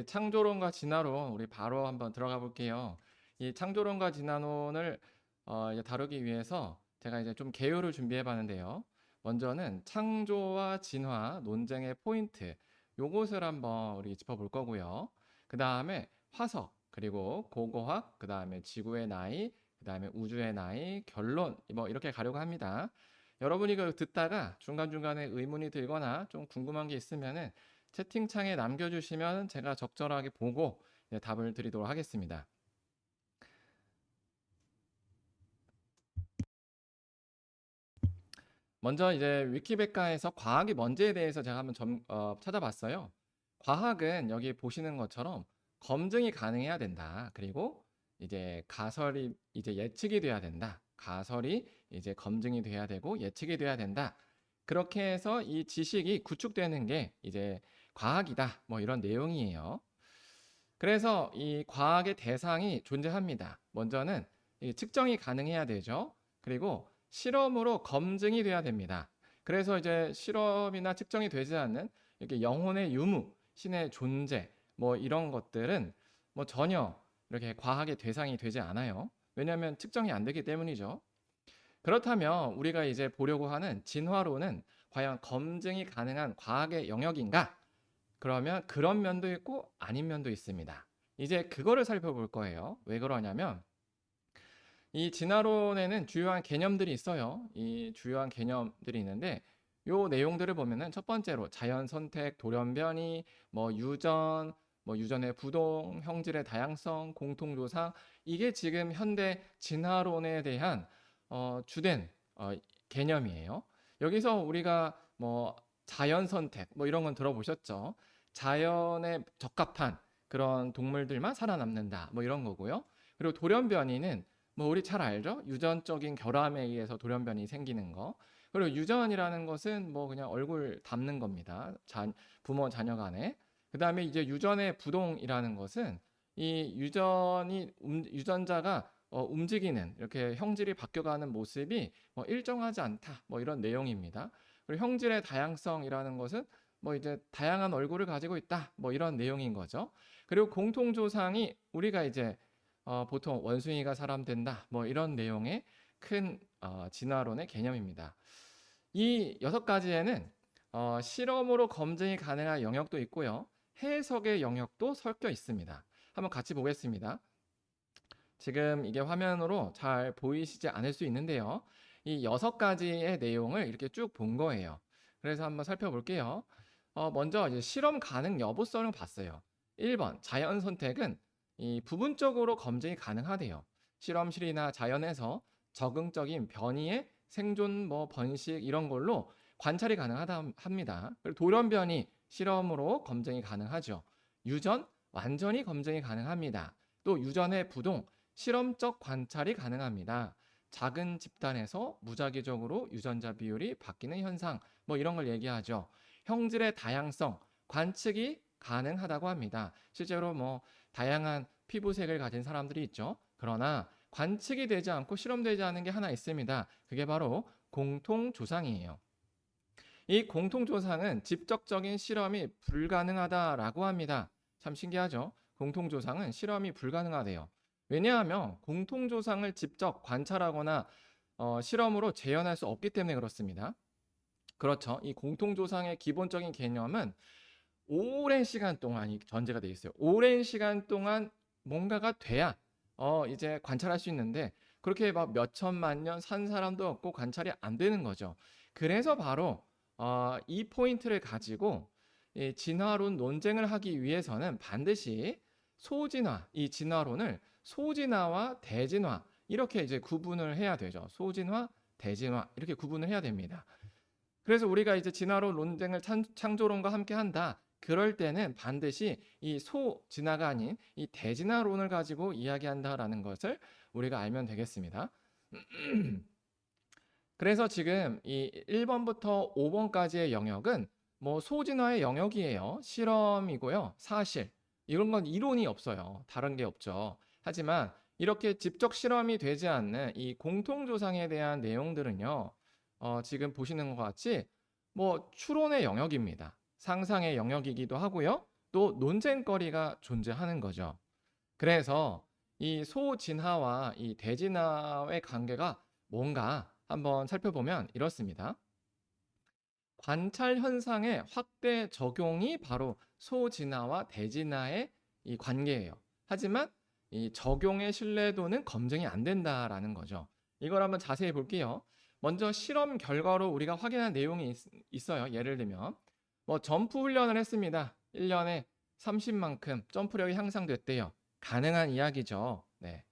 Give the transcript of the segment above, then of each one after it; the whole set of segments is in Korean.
이제 창조론과 진화론 우리 바로 한번 들어가 볼게요. 이 창조론과 진화론을 이제 다루기 위해서 제가 이제 좀 개요를 준비해 봤는데요. 먼저는 창조와 진화 논쟁의 포인트 요것을 한번 우리 짚어볼 거고요. 그 다음에 화석 그리고 고고학 그 다음에 지구의 나이 그 다음에 우주의 나이 결론 뭐 이렇게 가려고 합니다. 여러분이 그 듣다가 중간중간에 의문이 들거나 좀 궁금한 게 있으면은 채팅창에 남겨주시면 제가 적절하게 보고 답을 드리도록 하겠습니다. 먼저 이제 위키백과에서 과학이 뭔지에 대해서 제가 한번 찾아봤어요. 과학은 여기 보시는 것처럼 검증이 가능해야 된다. 그리고 이제 가설이 이제 예측이 돼야 된다. 가설이 이제 검증이 돼야 되고 예측이 돼야 된다. 그렇게 해서 이 지식이 구축되는 게 이제 과학이다. 뭐 이런 내용이에요. 그래서 이 과학의 대상이 존재합니다. 먼저는 이 측정이 가능해야 되죠. 그리고 실험으로 검증이 돼야 됩니다. 그래서 이제 실험이나 측정이 되지 않는 이렇게 영혼의 유무, 신의 존재, 뭐 이런 것들은 뭐 전혀 이렇게 과학의 대상이 되지 않아요. 왜냐하면 측정이 안 되기 때문이죠. 그렇다면 우리가 이제 보려고 하는 진화론은 과연 검증이 가능한 과학의 영역인가? 그러면 그런 면도 있고 아닌 면도 있습니다. 이제 그거를 살펴볼 거예요. 왜 그러냐면 이 진화론에는 주요한 개념들이 있어요. 이 주요한 개념들이 있는데 요 내용들을 보면은 첫 번째로 자연 선택, 돌연변이, 뭐 유전, 뭐 유전의 부동, 형질의 다양성, 공통조상 이게 지금 현대 진화론에 대한 주된 개념이에요. 여기서 우리가 뭐 자연 선택 뭐 이런 건 들어보셨죠? 자연에 적합한 그런 동물들만 살아남는다 뭐 이런 거고요. 그리고 돌연변이는 뭐 우리 잘 알죠? 유전적인 결함에 의해서 돌연변이 생기는 거. 그리고 유전이라는 것은 뭐 그냥 얼굴 닮는 겁니다. 부모 자녀 간에. 그다음에 이제 유전의 부동이라는 것은 이 유전자가 움직이는 이렇게 형질이 바뀌어가는 모습이 뭐 일정하지 않다. 뭐 이런 내용입니다. 그리고 형질의 다양성이라는 것은 뭐 이제 다양한 얼굴을 가지고 있다. 뭐 이런 내용인 거죠. 그리고 공통조상이 우리가 이제 보통 원숭이가 사람 된다. 뭐 이런 내용의 큰 진화론의 개념입니다. 이 6가지에는 실험으로 검증이 가능한 영역도 있고요. 해석의 영역도 섞여 있습니다. 한번 같이 보겠습니다. 지금 이게 화면으로 잘 보이시지 않을 수 있는데요. 이 6가지의 내용을 이렇게 쭉 본 거예요. 그래서 한번 살펴볼게요. 먼저 이제 실험 가능 여부성을 봤어요. 1번 자연 선택은 이 부분적으로 검증이 가능하대요. 실험실이나 자연에서 적응적인 변이의 생존, 뭐 번식 이런 걸로 관찰이 가능하다 합니다. 그리고 돌연변이 실험으로 검증이 가능하죠. 유전 완전히 검증이 가능합니다. 또 유전의 부동 실험적 관찰이 가능합니다. 작은 집단에서 무작위적으로 유전자 비율이 바뀌는 현상, 뭐 이런 걸 얘기하죠. 형질의 다양성, 관측이 가능하다고 합니다. 실제로 뭐 다양한 피부색을 가진 사람들이 있죠. 그러나 관측이 되지 않고 실험되지 않은 게 하나 있습니다. 그게 바로 공통조상이에요. 이 공통조상은 직접적인 실험이 불가능하다라고 합니다. 참 신기하죠? 공통조상은 실험이 불가능하대요. 왜냐하면 공통조상을 직접 관찰하거나 실험으로 재현할 수 없기 때문에 그렇습니다. 그렇죠. 이 공통조상의 기본적인 개념은 오랜 시간 동안 전제가 되어 있어요. 오랜 시간 동안 뭔가가 돼야 이제 관찰할 수 있는데 그렇게 막 몇 천만 년 산 사람도 없고 관찰이 안 되는 거죠. 그래서 바로 이 포인트를 가지고 이 진화론 논쟁을 하기 위해서는 반드시 소진화, 이 진화론을 소진화와 대진화 이렇게 이제 구분을 해야 되죠. 소진화, 대진화 이렇게 구분을 해야 됩니다. 그래서 우리가 이제 진화론 논쟁을 창조론과 함께 한다. 그럴 때는 반드시 이 소진화가 아닌 이 대진화론을 가지고 이야기한다라는 것을 우리가 알면 되겠습니다. 그래서 지금 이 1번부터 5번까지의 영역은 뭐 소진화의 영역이에요. 실험이고요. 사실. 이런 건 이론이 없어요. 다른 게 없죠. 하지만 이렇게 직접 실험이 되지 않는 이 공통조상에 대한 내용들은요. 지금 보시는 것 같이 뭐 추론의 영역입니다. 상상의 영역이기도 하고요. 또 논쟁거리가 존재하는 거죠. 그래서 이 소진화와 이 대진화의 관계가 뭔가 한번 살펴보면 이렇습니다. 관찰 현상의 확대 적용이 바로 소진화와 대진화의 이 관계예요. 하지만 이 적용의 신뢰도는 검증이 안 된다라는 거죠. 이걸 한번 자세히 볼게요. 먼저 실험 결과로 우리가 확인한 내용이 있어요. 예를 들면 뭐 점프 훈련을 했습니다. 1년에 30만큼 점프력이 향상됐대요. 가능한 이야기죠. 네.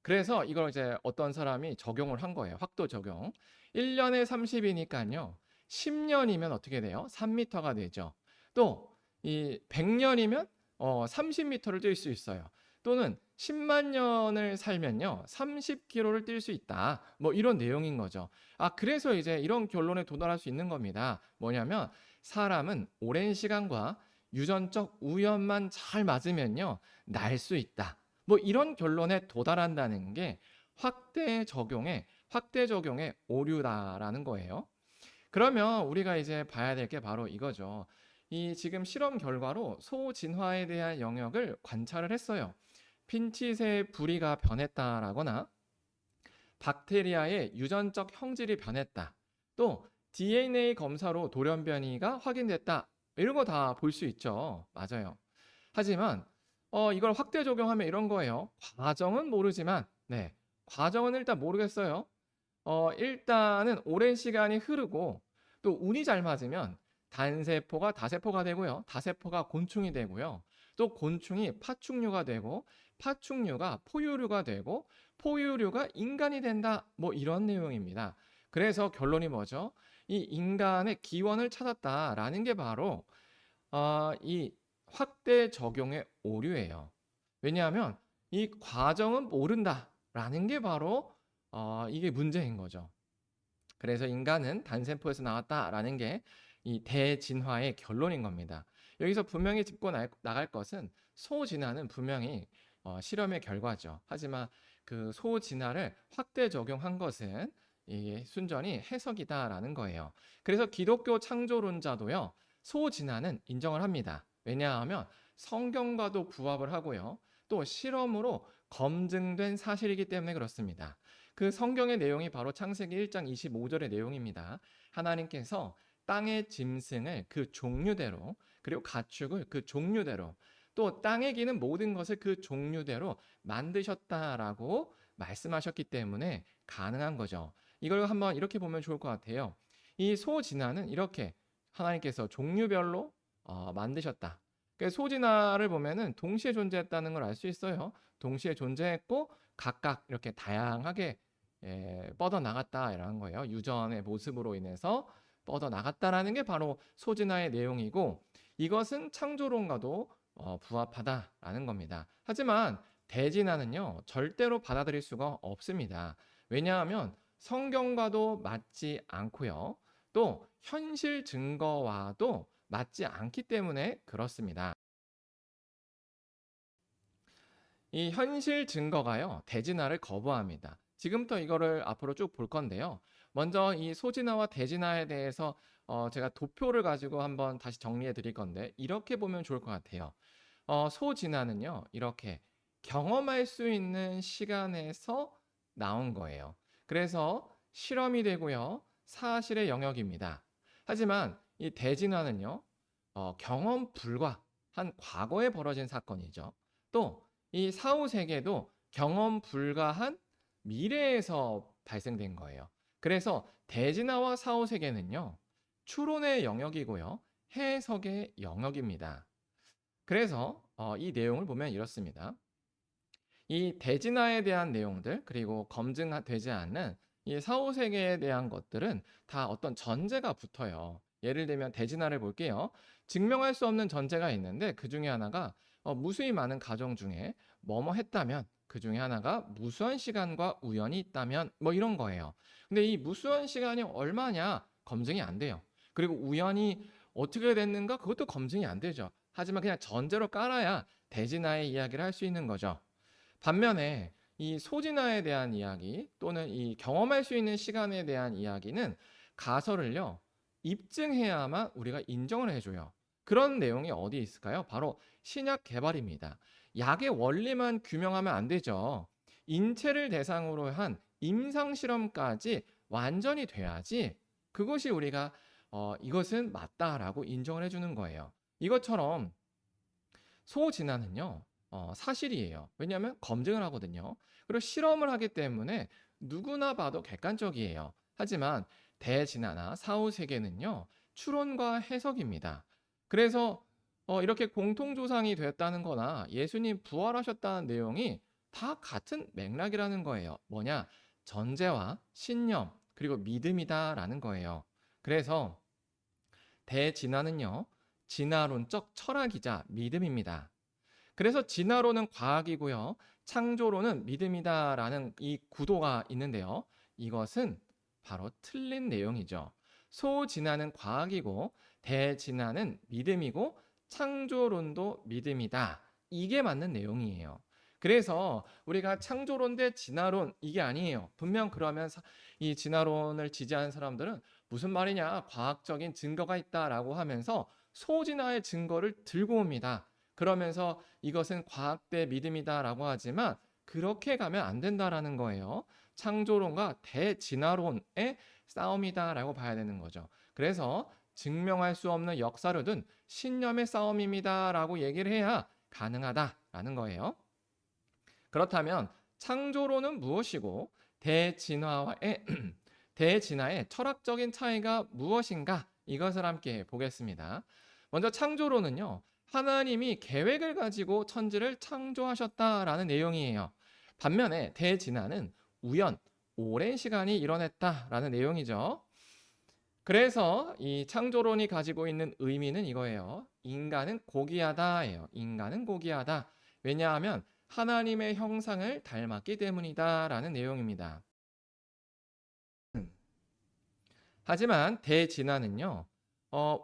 그래서 이걸 이제 어떤 사람이 적용을 한 거예요. 확도 적용. 1년에 30이니까요. 10년이면 어떻게 돼요? 3m가 되죠. 또 이 100년이면 30m를 뛸 수 있어요. 또는 10만 년을 살면요. 30km를 뛸 수 있다. 뭐 이런 내용인 거죠. 그래서 이제 이런 결론에 도달할 수 있는 겁니다. 뭐냐면 사람은 오랜 시간과 유전적 우연만 잘 맞으면요. 날 수 있다. 뭐 이런 결론에 도달한다는 게 확대 적용의 오류다라는 거예요. 그러면 우리가 이제 봐야 될 게 바로 이거죠. 이 지금 실험 결과로 소진화에 대한 영역을 관찰을 했어요. 핀칫의 부리가 변했다라거나 박테리아의 유전적 형질이 변했다. 또 DNA 검사로 돌연변이가 확인됐다. 이런 거 다 볼 수 있죠. 맞아요. 하지만 이걸 확대 적용하면 이런 거예요. 과정은 모르지만 네. 과정은 일단 모르겠어요. 일단은 오랜 시간이 흐르고 또 운이 잘 맞으면 단세포가 다세포가 되고요. 다세포가 곤충이 되고요. 또 곤충이 파충류가 되고 파충류가 포유류가 되고 포유류가 인간이 된다. 뭐 이런 내용입니다. 그래서 결론이 뭐죠? 이 인간의 기원을 찾았다라는 게 바로 이 확대 적용의 오류예요. 왜냐하면 이 과정은 모른다라는 게 바로 이게 문제인 거죠. 그래서 인간은 단세포에서 나왔다라는 게 이 대진화의 결론인 겁니다. 여기서 분명히 짚고 나갈 것은 소진화는 분명히 실험의 결과죠. 하지만 그 소진화를 확대 적용한 것은 이 순전히 해석이다라는 거예요. 그래서 기독교 창조론자도요. 소진화는 인정을 합니다. 왜냐하면 성경과도 부합을 하고요. 또 실험으로 검증된 사실이기 때문에 그렇습니다. 그 성경의 내용이 바로 창세기 1장 25절의 내용입니다. 하나님께서 땅의 짐승을 그 종류대로 그리고 가축을 그 종류대로 또 땅에 기는 모든 것을 그 종류대로 만드셨다라고 말씀하셨기 때문에 가능한 거죠. 이걸 한번 이렇게 보면 좋을 것 같아요. 이 소진화는 이렇게 하나님께서 종류별로 만드셨다. 소진화를 보면은 동시에 존재했다는 걸 알 수 있어요. 동시에 존재했고 각각 이렇게 다양하게 뻗어나갔다라는 거예요. 유전의 모습으로 인해서 뻗어나갔다라는 게 바로 소진화의 내용이고 이것은 창조론과도 부합하다라는 겁니다. 하지만 대진화는요. 절대로 받아들일 수가 없습니다. 왜냐하면 성경과도 맞지 않고요. 또 현실 증거와도 맞지 않기 때문에 그렇습니다. 이 현실 증거가요. 대진화를 거부합니다. 지금부터 이거를 앞으로 쭉 볼 건데요. 먼저 이 소진화와 대진화에 대해서 제가 도표를 가지고 한번 다시 정리해 드릴 건데 이렇게 보면 좋을 것 같아요. 소진화는요. 이렇게 경험할 수 있는 시간에서 나온 거예요. 그래서 실험이 되고요. 사실의 영역입니다. 하지만 이 대진화는요. 경험 불가한 과거에 벌어진 사건이죠. 또 이 사후 세계도 경험 불가한 미래에서 발생된 거예요. 그래서 대진화와 사후 세계는요. 추론의 영역이고요. 해석의 영역입니다. 그래서 이 내용을 보면 이렇습니다. 이 대진화에 대한 내용들 그리고 검증되지 않는 이 사후 세계에 대한 것들은 다 어떤 전제가 붙어요. 예를 들면 대진화를 볼게요. 증명할 수 없는 전제가 있는데 그 중에 하나가 무수히 많은 가정 중에 뭐뭐 했다면 그 중에 하나가 무수한 시간과 우연이 있다면 뭐 이런 거예요. 근데 이 무수한 시간이 얼마냐 검증이 안 돼요. 그리고 우연이 어떻게 됐는가 그것도 검증이 안 되죠. 하지만 그냥 전제로 깔아야 대진화의 이야기를 할 수 있는 거죠. 반면에 이 소진화에 대한 이야기 또는 이 경험할 수 있는 시간에 대한 이야기는 가설을요 입증해야만 우리가 인정을 해줘요. 그런 내용이 어디 있을까요? 바로 신약 개발입니다. 약의 원리만 규명하면 안 되죠. 인체를 대상으로 한 임상 실험까지 완전히 돼야지 그것이 우리가 이것은 맞다라고 인정을 해주는 거예요. 이것처럼 소진화는요, 사실이에요. 왜냐하면 검증을 하거든요. 그리고 실험을 하기 때문에 누구나 봐도 객관적이에요. 하지만 대진화나 사후세계는요, 추론과 해석입니다. 그래서 이렇게 공통조상이 됐다는 거나 예수님 부활하셨다는 내용이 다 같은 맥락이라는 거예요. 뭐냐? 전제와 신념, 그리고 믿음이다라는 거예요. 그래서 대진화는요, 진화론적 철학이자 믿음입니다. 그래서 진화론은 과학이고요. 창조론은 믿음이다라는 이 구도가 있는데요. 이것은 바로 틀린 내용이죠. 소진화는 과학이고 대진화는 믿음이고 창조론도 믿음이다. 이게 맞는 내용이에요. 그래서 우리가 창조론 대 진화론 이게 아니에요. 분명 그러면 이 진화론을 지지하는 사람들은 무슨 말이냐? 과학적인 증거가 있다라고 하면서 소진화의 증거를 들고 옵니다. 그러면서 이것은 과학대 믿음이다라고 하지만 그렇게 가면 안 된다라는 거예요. 창조론과 대진화론의 싸움이다라고 봐야 되는 거죠. 그래서 증명할 수 없는 역사료든 신념의 싸움입니다라고 얘기를 해야 가능하다라는 거예요. 그렇다면 창조론은 무엇이고 대진화의 대진화의 철학적인 차이가 무엇인가? 이것을 함께 보겠습니다. 먼저 창조론은요. 하나님이 계획을 가지고 천지를 창조하셨다라는 내용이에요. 반면에 대진화는 우연, 오랜 시간이 일어났다라는 내용이죠. 그래서 이 창조론이 가지고 있는 의미는 이거예요. 인간은 고귀하다예요. 인간은 고귀하다. 왜냐하면 하나님의 형상을 닮았기 때문이다라는 내용입니다. 하지만 대진화는요,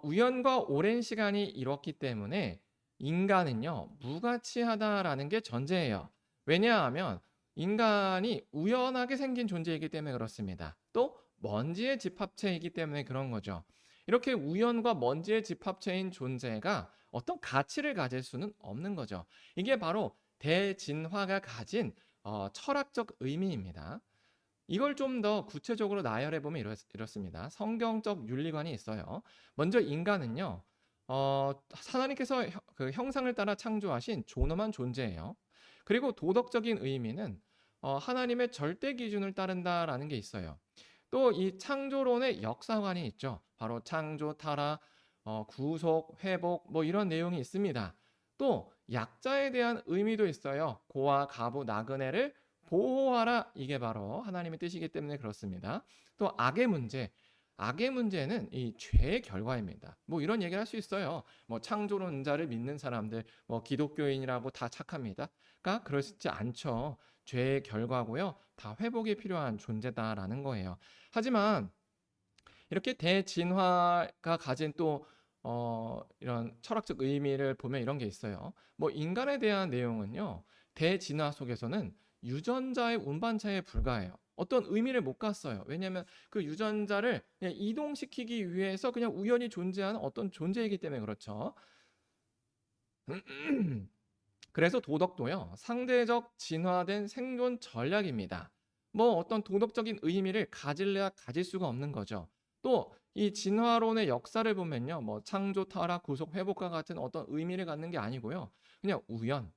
우연과 오랜 시간이 이뤘기 때문에 인간은요, 무가치하다라는 게 전제예요. 왜냐하면 인간이 우연하게 생긴 존재이기 때문에 그렇습니다. 또 먼지의 집합체이기 때문에 그런 거죠. 이렇게 우연과 먼지의 집합체인 존재가 어떤 가치를 가질 수는 없는 거죠. 이게 바로 대진화가 가진 철학적 의미입니다. 이걸 좀 더 구체적으로 나열해 보면 이렇습니다. 성경적 윤리관이 있어요. 먼저 인간은요, 하나님께서 그 형상을 따라 창조하신 존엄한 존재예요. 그리고 도덕적인 의미는 하나님의 절대 기준을 따른다라는 게 있어요. 또 이 창조론의 역사관이 있죠. 바로 창조, 타락, 구속, 회복 뭐 이런 내용이 있습니다. 또 약자에 대한 의미도 있어요. 고아, 가부, 나그네를 보호하라. 이게 바로 하나님의 뜻이기 때문에 그렇습니다. 또 악의 문제. 악의 문제는 이 죄의 결과입니다. 뭐 이런 얘기를 할 수 있어요. 뭐 창조론자를 믿는 사람들, 뭐 기독교인이라고 다 착합니다. 그러니까 그렇지 않죠. 죄의 결과고요. 다 회복이 필요한 존재다라는 거예요. 하지만 이렇게 대진화가 가진 또 이런 철학적 의미를 보면 이런 게 있어요. 뭐 인간에 대한 내용은요. 대진화 속에서는 유전자의 운반차에 불과해요. 어떤 의미를 못 갔어요. 왜냐하면 그 유전자를 그냥 이동시키기 위해서 그냥 우연히 존재하는 어떤 존재이기 때문에 그렇죠. 그래서 도덕도요. 상대적 진화된 생존 전략입니다. 뭐 어떤 도덕적인 의미를 가질래야 가질 수가 없는 거죠. 또 이 진화론의 역사를 보면요. 뭐 창조, 타락, 구속, 회복과 같은 어떤 의미를 갖는 게 아니고요. 그냥 우연,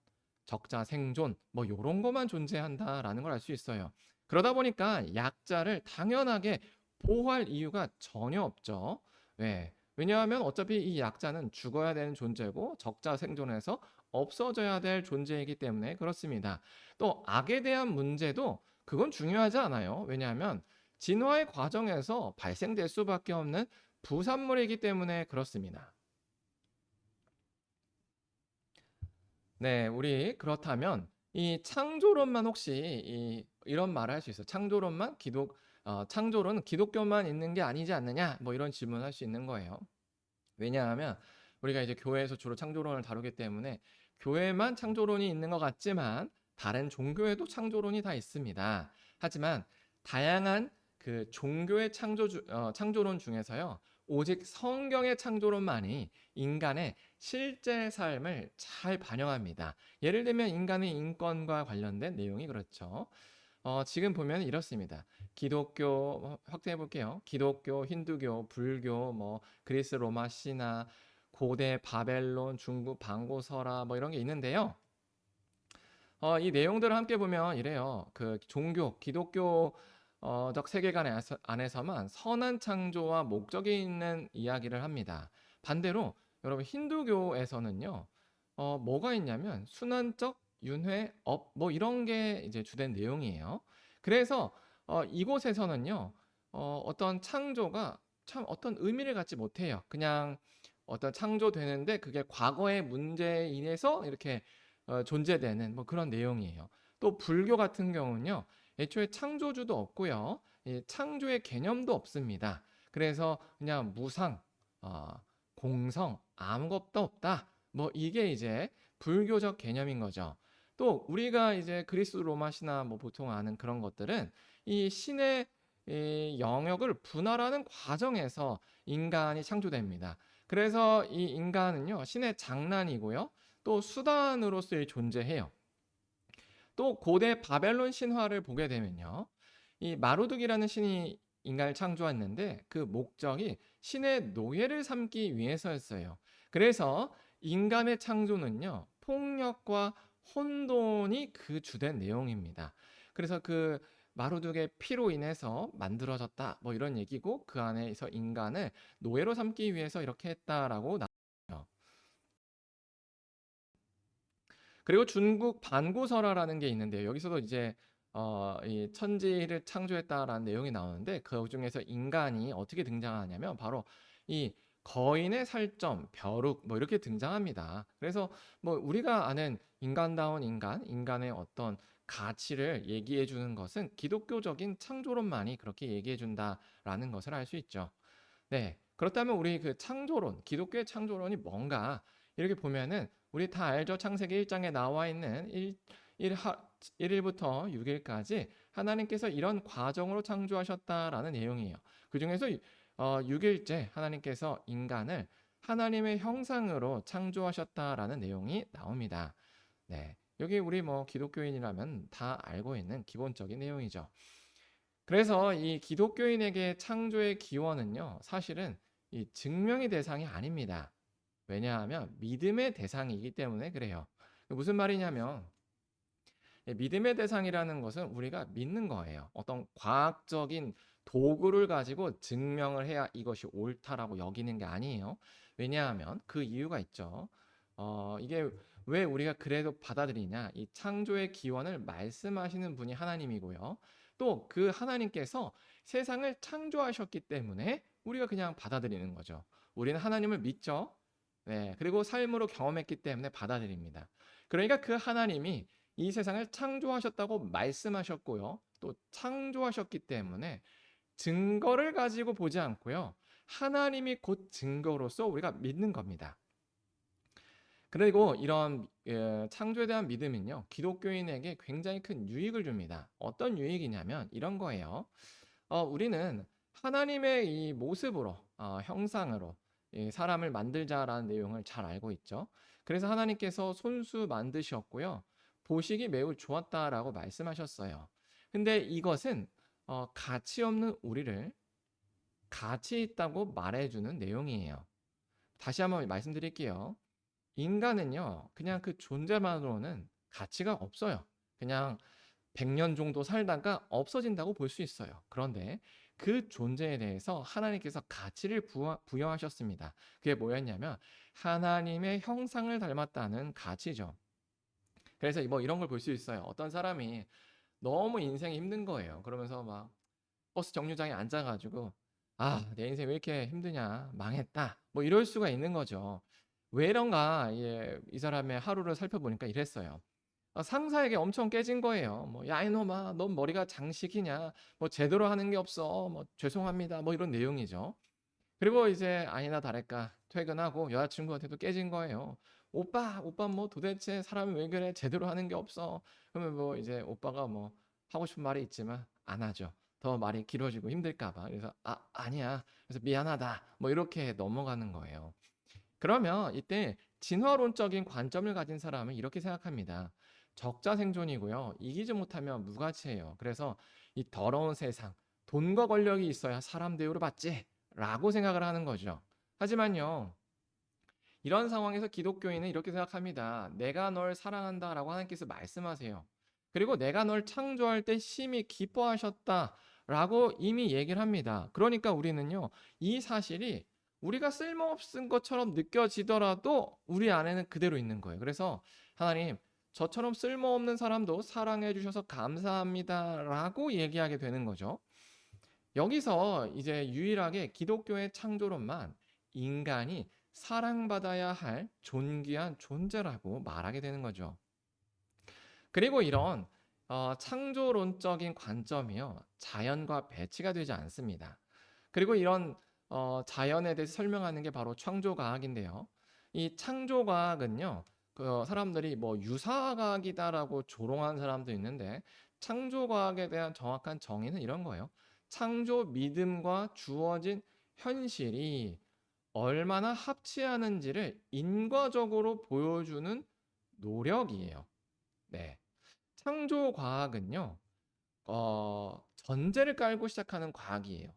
적자, 생존 뭐 요런 것만 존재한다라는 걸 알 수 있어요. 그러다 보니까 약자를 당연하게 보호할 이유가 전혀 없죠. 왜? 왜냐하면 어차피 이 약자는 죽어야 되는 존재고 적자 생존에서 없어져야 될 존재이기 때문에 그렇습니다. 또 악에 대한 문제도 그건 중요하지 않아요. 왜냐하면 진화의 과정에서 발생될 수밖에 없는 부산물이기 때문에 그렇습니다. 네, 우리 그렇다면 이 창조론만 혹시 이런 말을 할 수 있어요. 창조론만 창조론은 기독교만 있는 게 아니지 않느냐? 뭐 이런 질문을 할 수 있는 거예요. 왜냐하면 우리가 이제 교회에서 주로 창조론을 다루기 때문에 교회만 창조론이 있는 것 같지만 다른 종교에도 창조론이 다 있습니다. 하지만 다양한 그 종교의 창조론 중에서요. 오직 성경의 창조론만이 인간의 실제 삶을 잘 반영합니다. 예를 들면 인간의 인권과 관련된 내용이 그렇죠. 지금 보면 이렇습니다. 기독교 확대해 볼게요. 기독교, 힌두교, 불교, 뭐 그리스 로마 신화, 고대 바벨론, 중국 방고 설화 뭐 이런 게 있는데요. 이 내용들을 함께 보면 이래요. 그 종교, 기독교적 세계관 안에서만 선한 창조와 목적이 있는 이야기를 합니다. 반대로 여러분 힌두교에서는요, 뭐가 있냐면 순환적 윤회, 업, 뭐 이런 게 이제 주된 내용이에요. 그래서 이곳에서는요, 어떤 창조가 참 어떤 의미를 갖지 못해요. 그냥 어떤 창조되는데 그게 과거의 문제에 인해서 이렇게 존재되는 뭐 그런 내용이에요. 또 불교 같은 경우는요. 애초에 창조주도 없고요. 이 창조의 개념도 없습니다. 그래서 그냥 무상, 어, 공성, 아무것도 없다. 뭐 이게 이제 불교적 개념인 거죠. 또 우리가 이제 그리스 로마 신화 뭐 보통 아는 그런 것들은 이 신의 이 영역을 분할하는 과정에서 인간이 창조됩니다. 그래서 이 인간은요, 신의 장난이고요. 또 수단으로서 존재해요. 또 고대 바벨론 신화를 보게 되면요. 이 마루둑이라는 신이 인간을 창조했는데 그 목적이 신의 노예를 삼기 위해서였어요. 그래서 인간의 창조는요. 폭력과 혼돈이 그 주된 내용입니다. 그래서 그 마루둑의 피로 인해서 만들어졌다. 뭐 이런 얘기고 그 안에서 인간을 노예로 삼기 위해서 이렇게 했다라고 나와요. 그리고 중국 반고설화라는 게 있는데요. 여기서도 이제 이 천지를 창조했다라는 내용이 나오는데 그 중에서 인간이 어떻게 등장하냐면 바로 이 거인의 살점, 벼룩 뭐 이렇게 등장합니다. 그래서 뭐 우리가 아는 인간다운 인간, 인간의 어떤 가치를 얘기해 주는 것은 기독교적인 창조론만이 그렇게 얘기해 준다라는 것을 알 수 있죠. 네. 그렇다면 우리 그 창조론, 기독교의 창조론이 뭔가 이렇게 보면은 우리 다 알죠? 창세기 1장에 나와 있는 1일부터 6일까지 하나님께서 이런 과정으로 창조하셨다라는 내용이에요. 그 중에서 6일째 하나님께서 인간을 하나님의 형상으로 창조하셨다라는 내용이 나옵니다. 네. 여기 우리 뭐 기독교인이라면 다 알고 있는 기본적인 내용이죠. 그래서 이 기독교인에게 창조의 기원은요, 사실은 이 증명의 대상이 아닙니다. 왜냐하면 믿음의 대상이기 때문에 그래요. 무슨 말이냐면 믿음의 대상이라는 것은 우리가 믿는 거예요. 어떤 과학적인 도구를 가지고 증명을 해야 이것이 옳다라고 여기는 게 아니에요. 왜냐하면 그 이유가 있죠. 이게 왜 우리가 그래도 받아들이냐? 이 창조의 기원을 말씀하시는 분이 하나님이고요. 또 그 하나님께서 세상을 창조하셨기 때문에 우리가 그냥 받아들이는 거죠. 우리는 하나님을 믿죠. 네, 그리고 삶으로 경험했기 때문에 받아들입니다. 그러니까 그 하나님이 이 세상을 창조하셨다고 말씀하셨고요. 또 창조하셨기 때문에 증거를 가지고 보지 않고요. 하나님이 곧 증거로서 우리가 믿는 겁니다. 그리고 이런 창조에 대한 믿음은요. 기독교인에게 굉장히 큰 유익을 줍니다. 어떤 유익이냐면 이런 거예요. 우리는 하나님의 이 모습으로 형상으로 이 사람을 만들자라는 내용을 잘 알고 있죠. 그래서 하나님께서 손수 만드셨고요. 보시기 매우 좋았다라고 말씀하셨어요. 근데 이것은 가치 없는 우리를 가치 있다고 말해주는 내용이에요. 다시 한번 말씀드릴게요. 인간은요, 그냥 그 존재만으로는 가치가 없어요. 그냥 100년 정도 살다가 없어진다고 볼 수 있어요. 그런데 그 존재에 대해서 하나님께서 가치를 부여하셨습니다. 그게 뭐였냐면 하나님의 형상을 닮았다는 가치죠. 그래서 뭐 이런 걸 볼 수 있어요. 어떤 사람이 너무 인생이 힘든 거예요. 그러면서 막 버스 정류장에 앉아가지고 내 인생 왜 이렇게 힘드냐, 망했다. 뭐 이럴 수가 있는 거죠. 왜 이런가? 예, 이 사람의 하루를 살펴보니까 이랬어요. 상사에게 엄청 깨진 거예요. 뭐, 야, 이놈아, 넌 머리가 장식이냐? 뭐, 제대로 하는 게 없어. 뭐, 죄송합니다. 뭐, 이런 내용이죠. 그리고 이제 아니나 다를까 퇴근하고 여자친구한테도 깨진 거예요. 오빠 뭐 도대체 사람이 왜 그래? 제대로 하는 게 없어. 그러면 뭐 이제 오빠가 뭐 하고 싶은 말이 있지만 안 하죠. 더 말이 길어지고 힘들까 봐. 그래서 아니야. 그래서 미안하다. 뭐 이렇게 넘어가는 거예요. 그러면 이때 진화론적인 관점을 가진 사람은 이렇게 생각합니다. 적자 생존이고요. 이기지 못하면 무가치예요. 그래서 이 더러운 세상, 돈과 권력이 있어야 사람 대우를 받지 라고 생각을 하는 거죠. 하지만요. 이런 상황에서 기독교인은 이렇게 생각합니다. 내가 널 사랑한다 라고 하나님께서 말씀하세요. 그리고 내가 널 창조할 때 심히 기뻐하셨다 라고 이미 얘기를 합니다. 그러니까 우리는요, 이 사실이 우리가 쓸모없은 것처럼 느껴지더라도 우리 안에는 그대로 있는 거예요. 그래서 하나님, 저처럼 쓸모없는 사람도 사랑해 주셔서 감사합니다 라고 얘기하게 되는 거죠. 여기서 이제 유일하게 기독교의 창조론만 인간이 사랑받아야 할 존귀한 존재라고 말하게 되는 거죠. 그리고 이런 창조론적인 관점이요, 자연과 배치가 되지 않습니다. 그리고 이런 자연에 대해서 설명하는 게 바로 창조과학인데요. 이 창조과학은요, 그 사람들이 뭐 유사과학이다라고 조롱하는 사람도 있는데, 창조과학에 대한 정확한 정의는 이런 거예요. 창조 믿음과 주어진 현실이 얼마나 합치하는지를 인과적으로 보여주는 노력이에요. 네. 창조과학은요, 전제를 깔고 시작하는 과학이에요.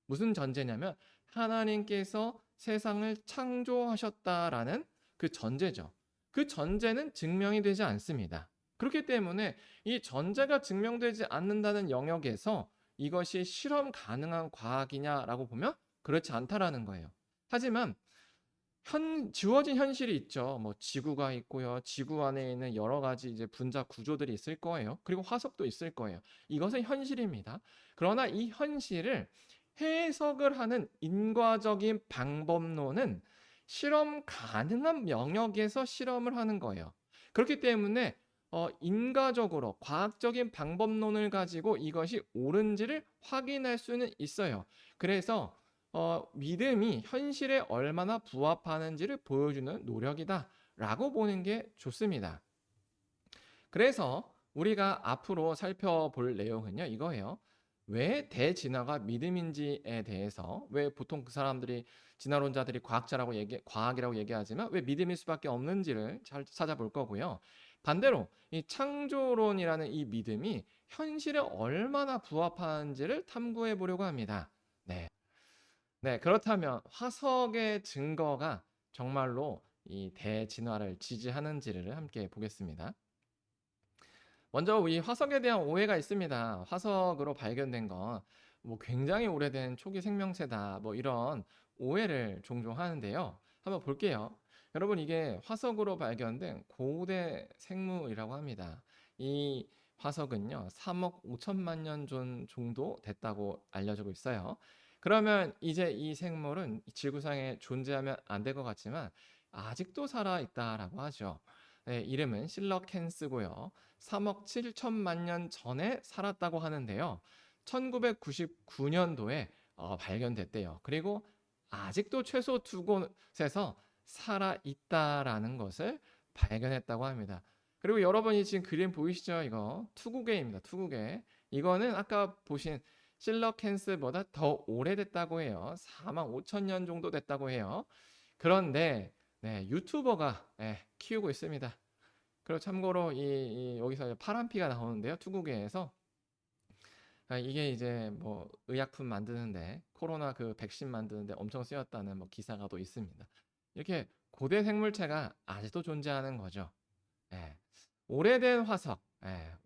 무슨 전제냐면, 하나님께서 세상을 창조하셨다라는 그 전제죠. 그 전제는 증명이 되지 않습니다. 그렇기 때문에 이 전제가 증명되지 않는다는 영역에서 이것이 실험 가능한 과학이냐라고 보면 그렇지 않다라는 거예요. 하지만 주어진 현실이 있죠. 뭐 지구가 있고요. 지구 안에 있는 여러 가지 이제 분자 구조들이 있을 거예요. 그리고 화석도 있을 거예요. 이것은 현실입니다. 그러나 이 현실을 해석을 하는 인과적인 방법론은 실험 가능한 영역에서 실험을 하는 거예요. 그렇기 때문에 인과적으로 과학적인 방법론을 가지고 이것이 옳은지를 확인할 수는 있어요. 그래서 믿음이 현실에 얼마나 부합하는지를 보여주는 노력이다라고 보는 게 좋습니다. 그래서 우리가 앞으로 살펴볼 내용은요, 이거예요. 왜 대진화가 믿음인지에 대해서, 왜 보통 그 사람들이 진화론자들이 과학이라고 얘기하지만 왜 믿음일 수밖에 없는지를 잘 찾아볼 거고요. 반대로 이 창조론이라는 이 믿음이 현실에 얼마나 부합하는지를 탐구해 보려고 합니다. 네. 네, 그렇다면 화석의 증거가 정말로 이 대진화를 지지하는지를 함께 보겠습니다. 먼저 이 화석에 대한 오해가 있습니다. 화석으로 발견된 건 뭐 굉장히 오래된 초기 생명체다, 뭐 이런 오해를 종종 하는데요. 한번 볼게요. 여러분, 이게 화석으로 발견된 고대 생물이라고 합니다. 이 화석은요, 3억 5천만 년 전 정도 됐다고 알려지고 있어요. 그러면 이제 이 생물은 지구상에 존재하면 안 될 것 같지만 아직도 살아 있다라고 하죠. 네, 이름은 실러캔스고요. 3억 7천만 년 전에 살았다고 하는데요. 1999년도에 발견됐대요. 그리고 아직도 최소 두 곳에서 살아 있다라는 것을 발견했다고 합니다. 그리고 여러분이 지금 그림 보이시죠? 이거 투구개입니다. 투구개. 이거는 아까 보신 실러캔스보다 더 오래됐다고 해요. 4만 5천 년 정도 됐다고 해요. 그런데 네, 유튜버가 키우고 있습니다. 그리고 참고로 여기서 파란피가 나오는데요. 투구계에서 이게 이제 뭐 의약품 만드는데, 코로나 그 백신 만드는데 엄청 쓰였다는 뭐 기사가 또 있습니다. 이렇게 고대 생물체가 아직도 존재하는 거죠. 예. 오래된 화석,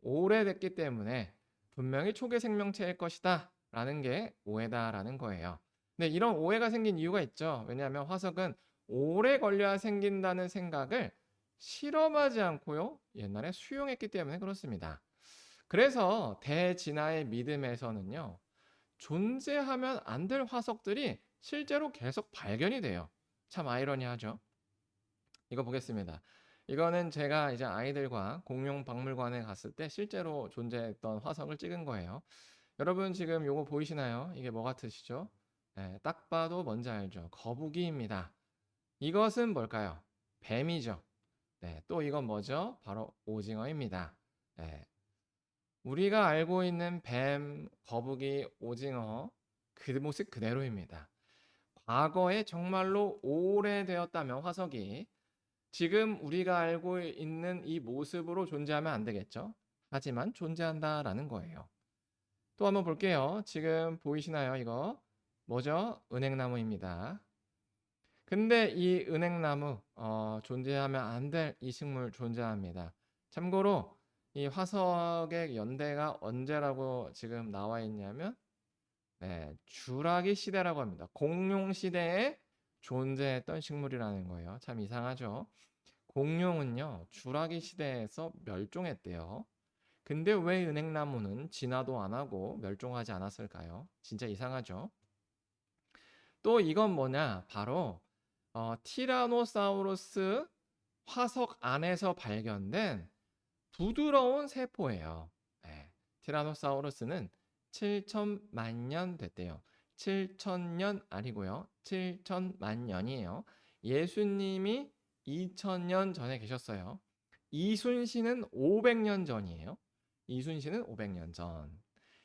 오래됐기 때문에 분명히 초기 생명체일 것이다 라는 게 오해다라는 거예요. 근데 이런 오해가 생긴 이유가 있죠. 왜냐하면 화석은 오래 걸려야 생긴다는 생각을 실험하지 않고요, 옛날에 수용했기 때문에 그렇습니다. 그래서 대진화의 믿음에서는요, 존재하면 안 될 화석들이 실제로 계속 발견이 돼요. 참 아이러니하죠. 이거 보겠습니다. 이거는 제가 이제 아이들과 공룡 박물관에 갔을 때 실제로 존재했던 화석을 찍은 거예요. 여러분 지금 요거 보이시나요? 이게 뭐 같으시죠? 딱 봐도 뭔지 알죠? 거북이입니다. 이것은 뭘까요? 뱀이죠. 네, 또 이건 뭐죠? 바로 오징어입니다. 네, 우리가 알고 있는 뱀, 거북이, 오징어, 그 모습 그대로입니다. 과거에 정말로 오래되었다면 화석이 지금 우리가 알고 있는 이 모습으로 존재하면 안 되겠죠. 하지만 존재한다라는 거예요. 또 한번 볼게요. 지금 보이시나요? 이거 뭐죠? 은행나무입니다. 근데 이 은행나무 존재하면 안 될 이 식물 존재합니다. 참고로 이 화석의 연대가 언제라고 지금 나와 있냐면 주라기 시대라고 합니다. 공룡 시대에 존재했던 식물이라는 거예요. 참 이상하죠? 공룡은요, 주라기 시대에서 멸종했대요. 근데 왜 은행나무는 진화도 안 하고 멸종하지 않았을까요? 진짜 이상하죠? 또 이건 뭐냐? 바로 티라노사우루스 화석 안에서 발견된 부드러운 세포예요. 네, 티라노사우루스는 7천만 년 됐대요. 7천년 아니고요. 7천만 년이에요. 예수님이 2000년 전에 계셨어요. 이순신은 500년 전이에요. 이순신은 500년 전.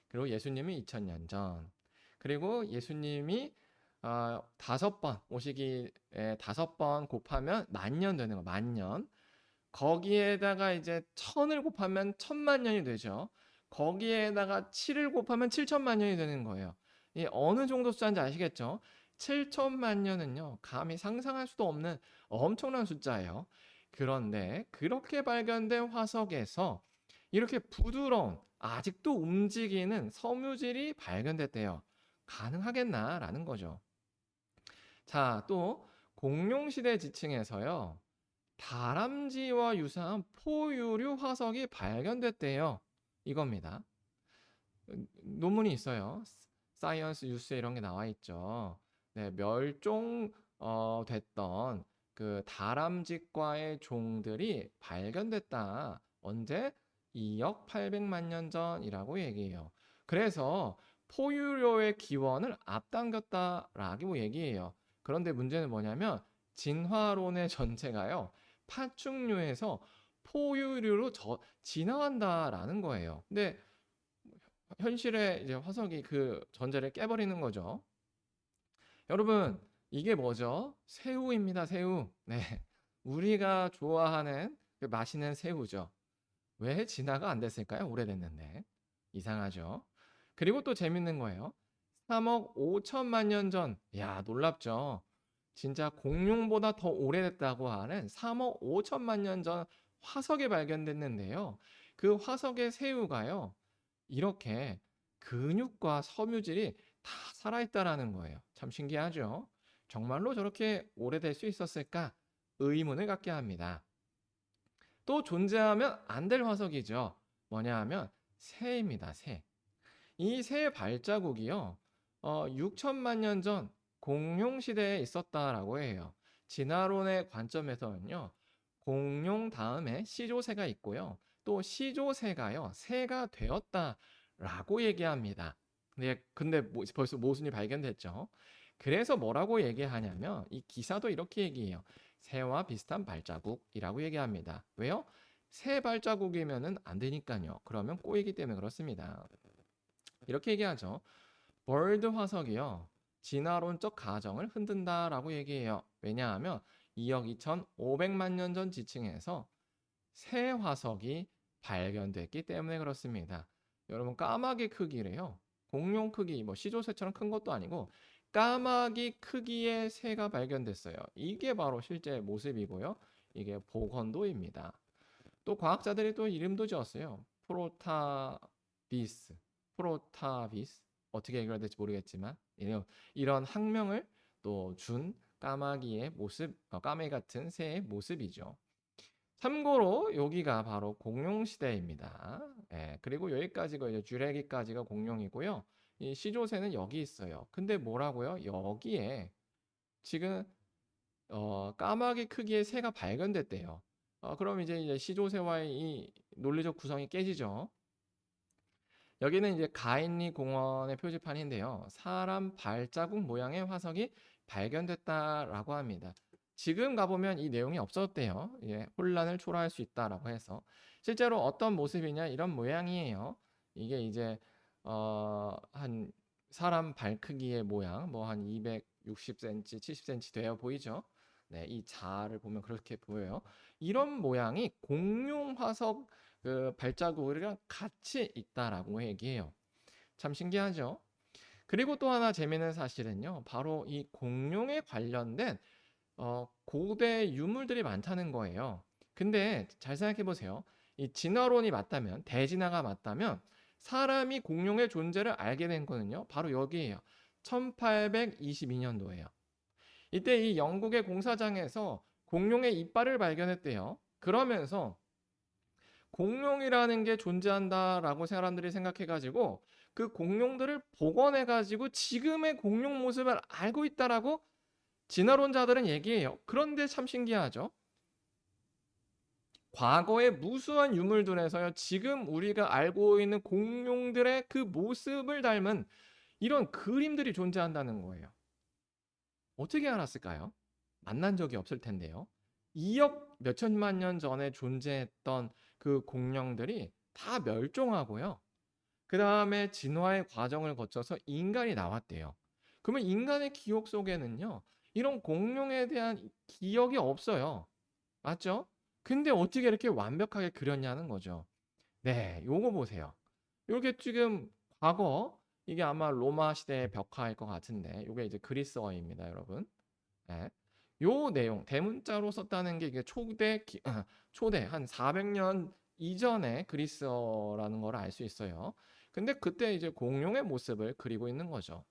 그리고 예수님이 2000년 전. 그리고 예수님이 5번 오시기에 5번 곱하면 10,000년 되는 거, 10,000년. 거기에다가 이제 1000을 곱하면 1000만 년이 되죠. 거기에다가 7을 곱하면 7천만 년이 되는 거예요. 이 어느 정도 숫자인지 아시겠죠? 7천만 년은요, 감히 상상할 수도 없는 엄청난 숫자예요. 그런데 그렇게 발견된 화석에서 이렇게 부드러운, 아직도 움직이는 섬유질이 발견됐대요. 가능하겠나라는 거죠. 자, 또 공룡시대 지층에서요, 다람쥐와 유사한 포유류 화석이 발견됐대요. 이겁니다. 논문이 있어요. 사이언스 뉴스에 이런 게 나와 있죠. 네, 멸종 됐던 그 다람쥐과의 종들이 발견됐다. 언제? 2억 800만 년 전이라고 얘기해요. 그래서 포유류의 기원을 앞당겼다라고 얘기해요. 그런데 문제는 뭐냐면 진화론의 전체가요, 파충류에서 포유류로 진화한다라는 거예요. 근데 현실에 이제 화석이 그 전제를 깨버리는 거죠. 여러분, 이게 뭐죠? 새우입니다, 새우. 네. 우리가 좋아하는 그 맛있는 새우죠. 왜 진화가 안 됐을까요? 오래됐는데. 이상하죠? 그리고 또 재밌는 거예요. 3억 5천만 년 전. 야, 놀랍죠? 진짜 공룡보다 더 오래됐다고 하는 3억 5천만 년 전 화석이 발견됐는데요. 그 화석의 새우가요, 이렇게 근육과 섬유질이 다 살아있다라는 거예요. 참 신기하죠? 정말로 저렇게 오래될 수 있었을까? 의문을 갖게 합니다. 또 존재하면 안 될 화석이죠. 뭐냐 하면 새입니다, 새. 이 새 발자국이요, 6천만 년 전 공룡 시대에 있었다라고 해요. 진화론의 관점에서는요, 공룡 다음에 시조새가 있고요. 또 시조새가요, 새가 되었다라고 얘기합니다. 근데 벌써 모순이 발견됐죠. 그래서 뭐라고 얘기하냐면 이 기사도 이렇게 얘기해요. 새와 비슷한 발자국이라고 얘기합니다. 왜요? 새 발자국이면은 안 되니까요. 그러면 꼬이기 때문에 그렇습니다. 이렇게 얘기하죠. 벌드 화석이요, 진화론적 가정을 흔든다라고 얘기해요. 왜냐하면 2억 2,500만 년 전 지층에서 새 화석이 발견됐기 때문에 그렇습니다. 여러분, 까마귀 크기래요. 공룡 크기, 뭐 시조새처럼 큰 것도 아니고 까마귀 크기의 새가 발견됐어요. 이게 바로 실제 모습이고요. 이게 보건도입니다. 또 과학자들이 또 이름도 지었어요. 프로타비스. 어떻게 얘기해야 될지 모르겠지만 이런 학명을 또 준 까마귀의 모습, 까마귀 같은 새의 모습이죠. 참고로 여기가 바로 공룡 시대입니다. 그리고 여기까지가 이제 주래기까지가 공룡이고요. 이 시조새는 여기 있어요. 근데 뭐라고요? 여기에 지금 까마귀 크기의 새가 발견됐대요. 그럼 이제 시조새와의 이 논리적 구성이 깨지죠. 여기는 이제 가인리 공원의 표지판인데요. 사람 발자국 모양의 화석이 발견됐다라고 합니다. 지금 가보면 이 내용이 없었대요. 혼란을 초래할 수 있다라고 해서. 실제로 어떤 모습이냐, 이런 모양이에요. 이게 이제 한 사람 발 크기의 모양, 뭐 한 260cm, 70cm 돼요. 보이죠? 네, 이 자를 보면 그렇게 보여요. 이런 모양이 공룡 화석 그 발자국이랑 같이 있다라고 얘기해요. 참 신기하죠? 그리고 또 하나 재미있는 사실은요. 바로 이 공룡에 관련된 고대 유물들이 많다는 거예요. 근데 잘 생각해 보세요. 이 진화론이 맞다면, 대진화가 맞다면 사람이 공룡의 존재를 알게 된 거는요. 바로 여기에요. 1822년도예요. 이때 이 영국의 공사장에서 공룡의 이빨을 발견했대요. 그러면서 공룡이라는 게 존재한다라고 사람들이 생각해가지고 그 공룡들을 복원해가지고 지금의 공룡 모습을 알고 있다라고 진화론자들은 얘기해요. 그런데 참 신기하죠. 과거의 무수한 유물들에서요, 지금 우리가 알고 있는 공룡들의 그 모습을 닮은 이런 그림들이 존재한다는 거예요. 어떻게 알았을까요? 만난 적이 없을 텐데요. 2억 몇천만 년 전에 존재했던 그 공룡들이 다 멸종하고요. 그 다음에 진화의 과정을 거쳐서 인간이 나왔대요. 그러면 인간의 기억 속에는요, 이런 공룡에 대한 기억이 없어요. 맞죠? 근데 어떻게 이렇게 완벽하게 그렸냐는 거죠. 네, 요거 보세요. 요게 지금 과거, 이게 아마 로마 시대의 벽화일 것 같은데, 요게 이제 그리스어입니다, 여러분. 네. 요 내용, 대문자로 썼다는 게 이게 초대 한 400년 이전의 그리스어라는 걸 알 수 있어요. 근데 그때 이제 공룡의 모습을 그리고 있는 거죠.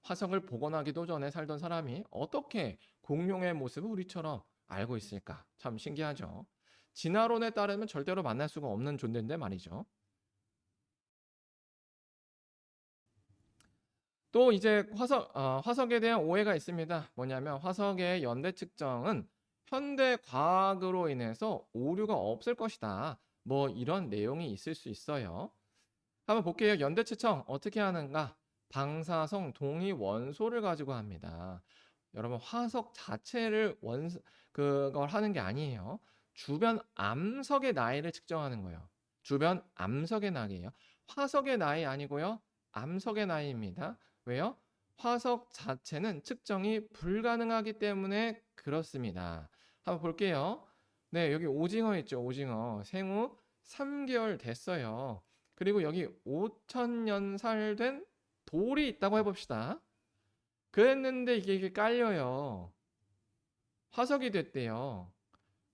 화석을 복원하기도 전에 살던 사람이 어떻게 공룡의 모습을 우리처럼 알고 있을까? 참 신기하죠. 진화론에 따르면 절대로 만날 수가 없는 존재인데 말이죠. 또 이제 화석에 대한 오해가 있습니다. 뭐냐면 화석의 연대 측정은 현대 과학으로 인해서 오류가 없을 것이다. 뭐 이런 내용이 있을 수 있어요. 한번 볼게요. 연대 측정 어떻게 하는가? 방사성 동위 원소를 가지고 합니다. 여러분 화석 자체를 그걸 하는 게 아니에요. 주변 암석의 나이를 측정하는 거예요. 주변 암석의 나이예요. 화석의 나이 아니고요. 암석의 나이입니다. 왜요? 화석 자체는 측정이 불가능하기 때문에 그렇습니다. 한번 볼게요. 네, 여기 오징어 있죠. 오징어. 생후 3개월 됐어요. 그리고 여기 5,000년 살 된 돌이 있다고 해봅시다. 그랬는데 이게 깔려요. 화석이 됐대요.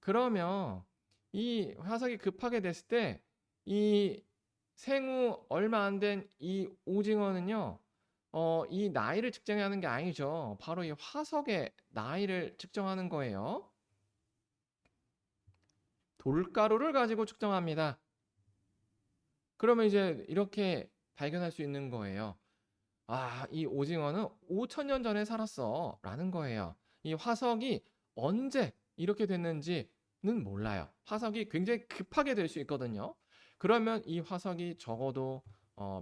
그러면 이 화석이 급하게 됐을 때 이 생후 얼마 안 된 이 오징어는요, 이 나이를 측정하는 게 아니죠. 바로 이 화석의 나이를 측정하는 거예요. 돌가루를 가지고 측정합니다. 그러면 이제 이렇게 발견할 수 있는 거예요. 아, 이 오징어는 5,000년 전에 살았어. 라는 거예요. 이 화석이 언제 이렇게 됐는지는 몰라요. 화석이 굉장히 급하게 될 수 있거든요. 그러면 이 화석이 적어도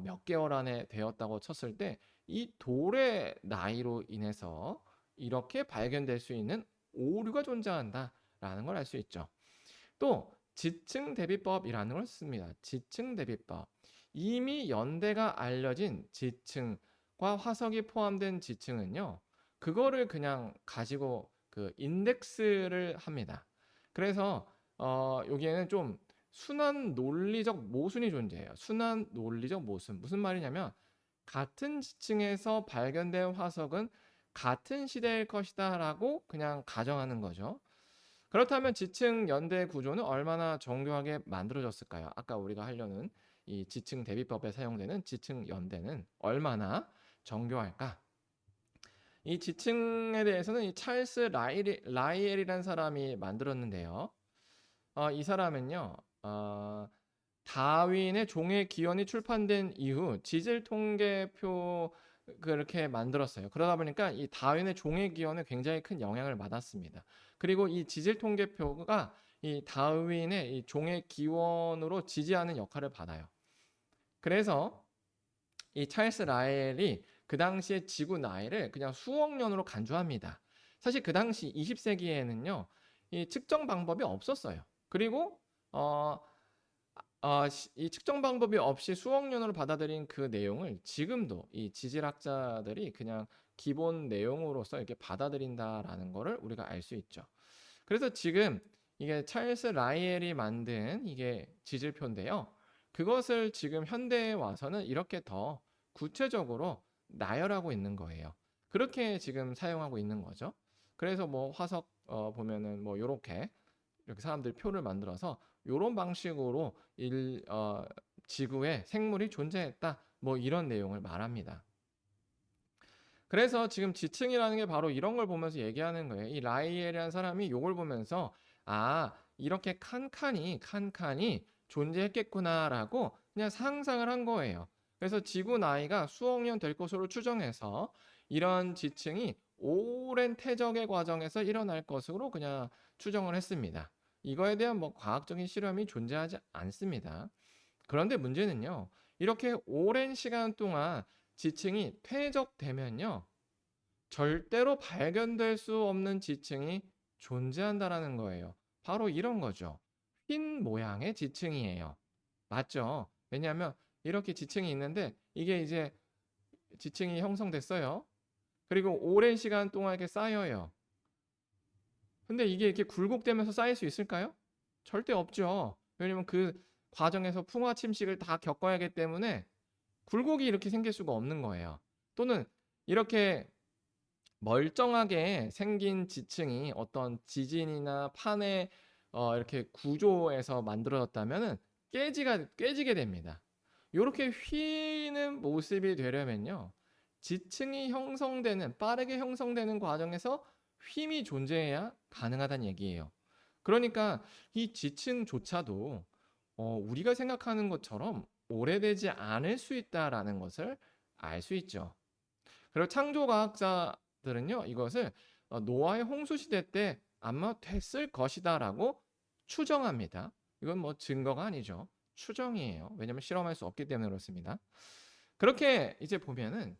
몇 개월 안에 되었다고 쳤을 때 이 돌의 나이로 인해서 이렇게 발견될 수 있는 오류가 존재한다라는 걸 알 수 있죠. 또 지층 대비법이라는 걸 씁니다. 지층 대비법. 이미 연대가 알려진 지층과 화석이 포함된 지층은요. 그거를 그냥 가지고 그 인덱스를 합니다. 그래서 여기에는 좀 순환 논리적 모순이 존재해요. 순환 논리적 모순. 무슨 말이냐면 같은 지층에서 발견된 화석은 같은 시대일 것이다라고 그냥 가정하는 거죠. 그렇다면 지층 연대 구조는 얼마나 정교하게 만들어졌을까요? 아까 우리가 하려는 이 지층 대비법에 사용되는 지층 연대는 얼마나 정교할까? 이 지층에 대해서는 이 찰스 라이엘이라는 사람이 만들었는데요. 이 사람은요, 다윈의 종의 기원이 출판된 이후 지질 통계표 그렇게 만들었어요. 그러다 보니까 이 다윈의 종의 기원에 굉장히 큰 영향을 받았습니다. 그리고 이 지질 통계표가 이 다윈의 이 종의 기원으로 지지하는 역할을 받아요. 그래서 이 찰스 라엘이 그 당시에 지구 나이를 그냥 수억 년으로 간주합니다. 사실 그 당시 20세기에는요, 이 측정 방법이 없었어요. 그리고 이 측정 방법이 없이 수억 년으로 받아들인 그 내용을 지금도 이 지질학자들이 그냥 기본 내용으로서 이렇게 받아들인다라는 거를 우리가 알 수 있죠. 그래서 지금 이게 찰스 라이엘이 만든 이게 지질표인데요. 그것을 지금 현대에 와서는 이렇게 더 구체적으로 나열하고 있는 거예요. 그렇게 지금 사용하고 있는 거죠. 그래서 뭐 화석 보면은 뭐 요렇게 이렇게 사람들이 표를 만들어서 요런 방식으로 지구에 생물이 존재했다. 뭐 이런 내용을 말합니다. 그래서 지금 지층이라는 게 바로 이런 걸 보면서 얘기하는 거예요. 이 라이엘이라는 사람이 요걸 보면서 이렇게 칸칸이 존재했겠구나라고 그냥 상상을 한 거예요. 그래서 지구 나이가 수억 년 될 것으로 추정해서 이런 지층이 오랜 퇴적의 과정에서 일어날 것으로 그냥 추정을 했습니다. 이거에 대한 뭐 과학적인 실험이 존재하지 않습니다. 그런데 문제는요. 이렇게 오랜 시간 동안 지층이 퇴적되면요. 절대로 발견될 수 없는 지층이 존재한다라는 거예요. 바로 이런 거죠. 흰 모양의 지층이에요. 맞죠? 왜냐하면 이렇게 지층이 있는데 이게 이제 지층이 형성됐어요. 그리고 오랜 시간 동안 이렇게 쌓여요. 근데 이게 이렇게 굴곡되면서 쌓일 수 있을까요? 절대 없죠. 왜냐면 그 과정에서 풍화 침식을 다 겪어야 하기 때문에 굴곡이 이렇게 생길 수가 없는 거예요. 또는 이렇게 멀쩡하게 생긴 지층이 어떤 지진이나 판의 이렇게 구조에서 만들어졌다면은 깨지게 됩니다. 이렇게 휘는 모습이 되려면요. 지층이 빠르게 형성되는 과정에서 휨이 존재해야 가능하다는 얘기예요. 그러니까 이 지층조차도 우리가 생각하는 것처럼 오래되지 않을 수 있다라는 것을 알 수 있죠. 그리고 창조과학자들은요, 이것을 노아의 홍수 시대 때 아마 됐을 것이다라고 추정합니다. 이건 뭐 증거가 아니죠. 추정이에요. 왜냐하면 실험할 수 없기 때문에 그렇습니다. 그렇게 이제 보면은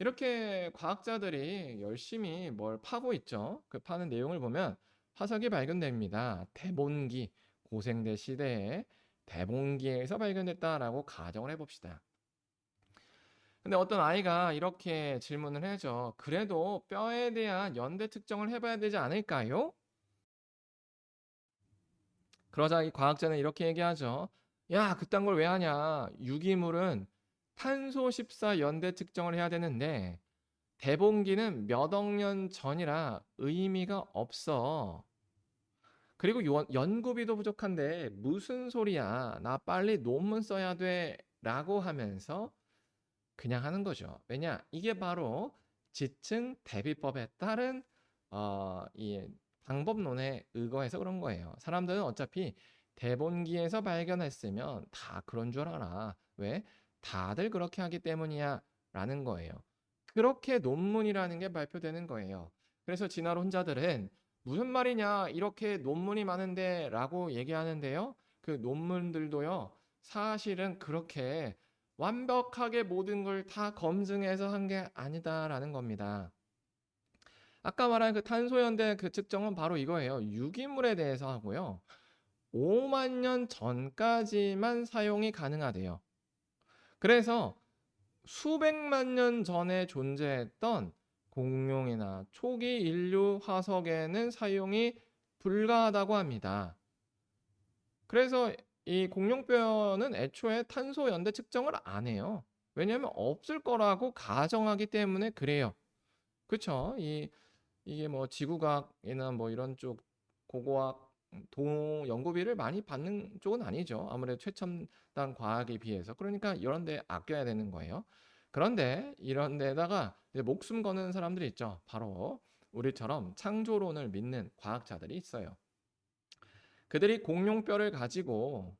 이렇게 과학자들이 열심히 뭘 파고 있죠. 그 파는 내용을 보면 화석이 발견됩니다. 대본기, 고생대 시대에 대본기에서 발견됐다라고 가정을 해봅시다. 근데 어떤 아이가 이렇게 질문을 해죠. 그래도 뼈에 대한 연대 특정을 해봐야 되지 않을까요? 그러자 이 과학자는 이렇게 얘기하죠. 야, 그딴 걸 왜 하냐? 유기물은 탄소 14 연대 특정을 해야 되는데 대봉기는 몇 억 년 전이라 의미가 없어. 그리고 연구비도 부족한데 무슨 소리야? 나 빨리 논문 써야 돼. 라고 하면서 그냥 하는 거죠. 왜냐? 이게 바로 지층 대비법에 따른 이 방법론에 의거해서 그런 거예요. 사람들은 어차피 대본기에서 발견했으면 다 그런 줄 알아. 왜? 다들 그렇게 하기 때문이야. 라는 거예요. 그렇게 논문이라는 게 발표되는 거예요. 그래서 진화론 혼자들은 무슨 말이냐? 이렇게 논문이 많은데 라고 얘기하는데요. 그 논문들도요. 사실은 그렇게 완벽하게 모든 걸 다 검증해서 한 게 아니다라는 겁니다. 아까 말한 그 탄소연대 그 측정은 바로 이거예요. 유기물에 대해서 하고요. 5만 년 전까지만 사용이 가능하대요. 그래서 수백만 년 전에 존재했던 공룡이나 초기 인류 화석에는 사용이 불가하다고 합니다. 그래서 이 공룡뼈는 애초에 탄소 연대 측정을 안 해요. 왜냐하면 없을 거라고 가정하기 때문에 그래요. 그쵸? 이게 뭐 지구과학이나 뭐 이런 쪽 고고학 연구비를 많이 받는 쪽은 아니죠. 아무래도 최첨단 과학에 비해서. 그러니까 이런 데 아껴야 되는 거예요. 그런데 이런 데다가 이제 목숨 거는 사람들이 있죠. 바로 우리처럼 창조론을 믿는 과학자들이 있어요. 그들이 공룡뼈를 가지고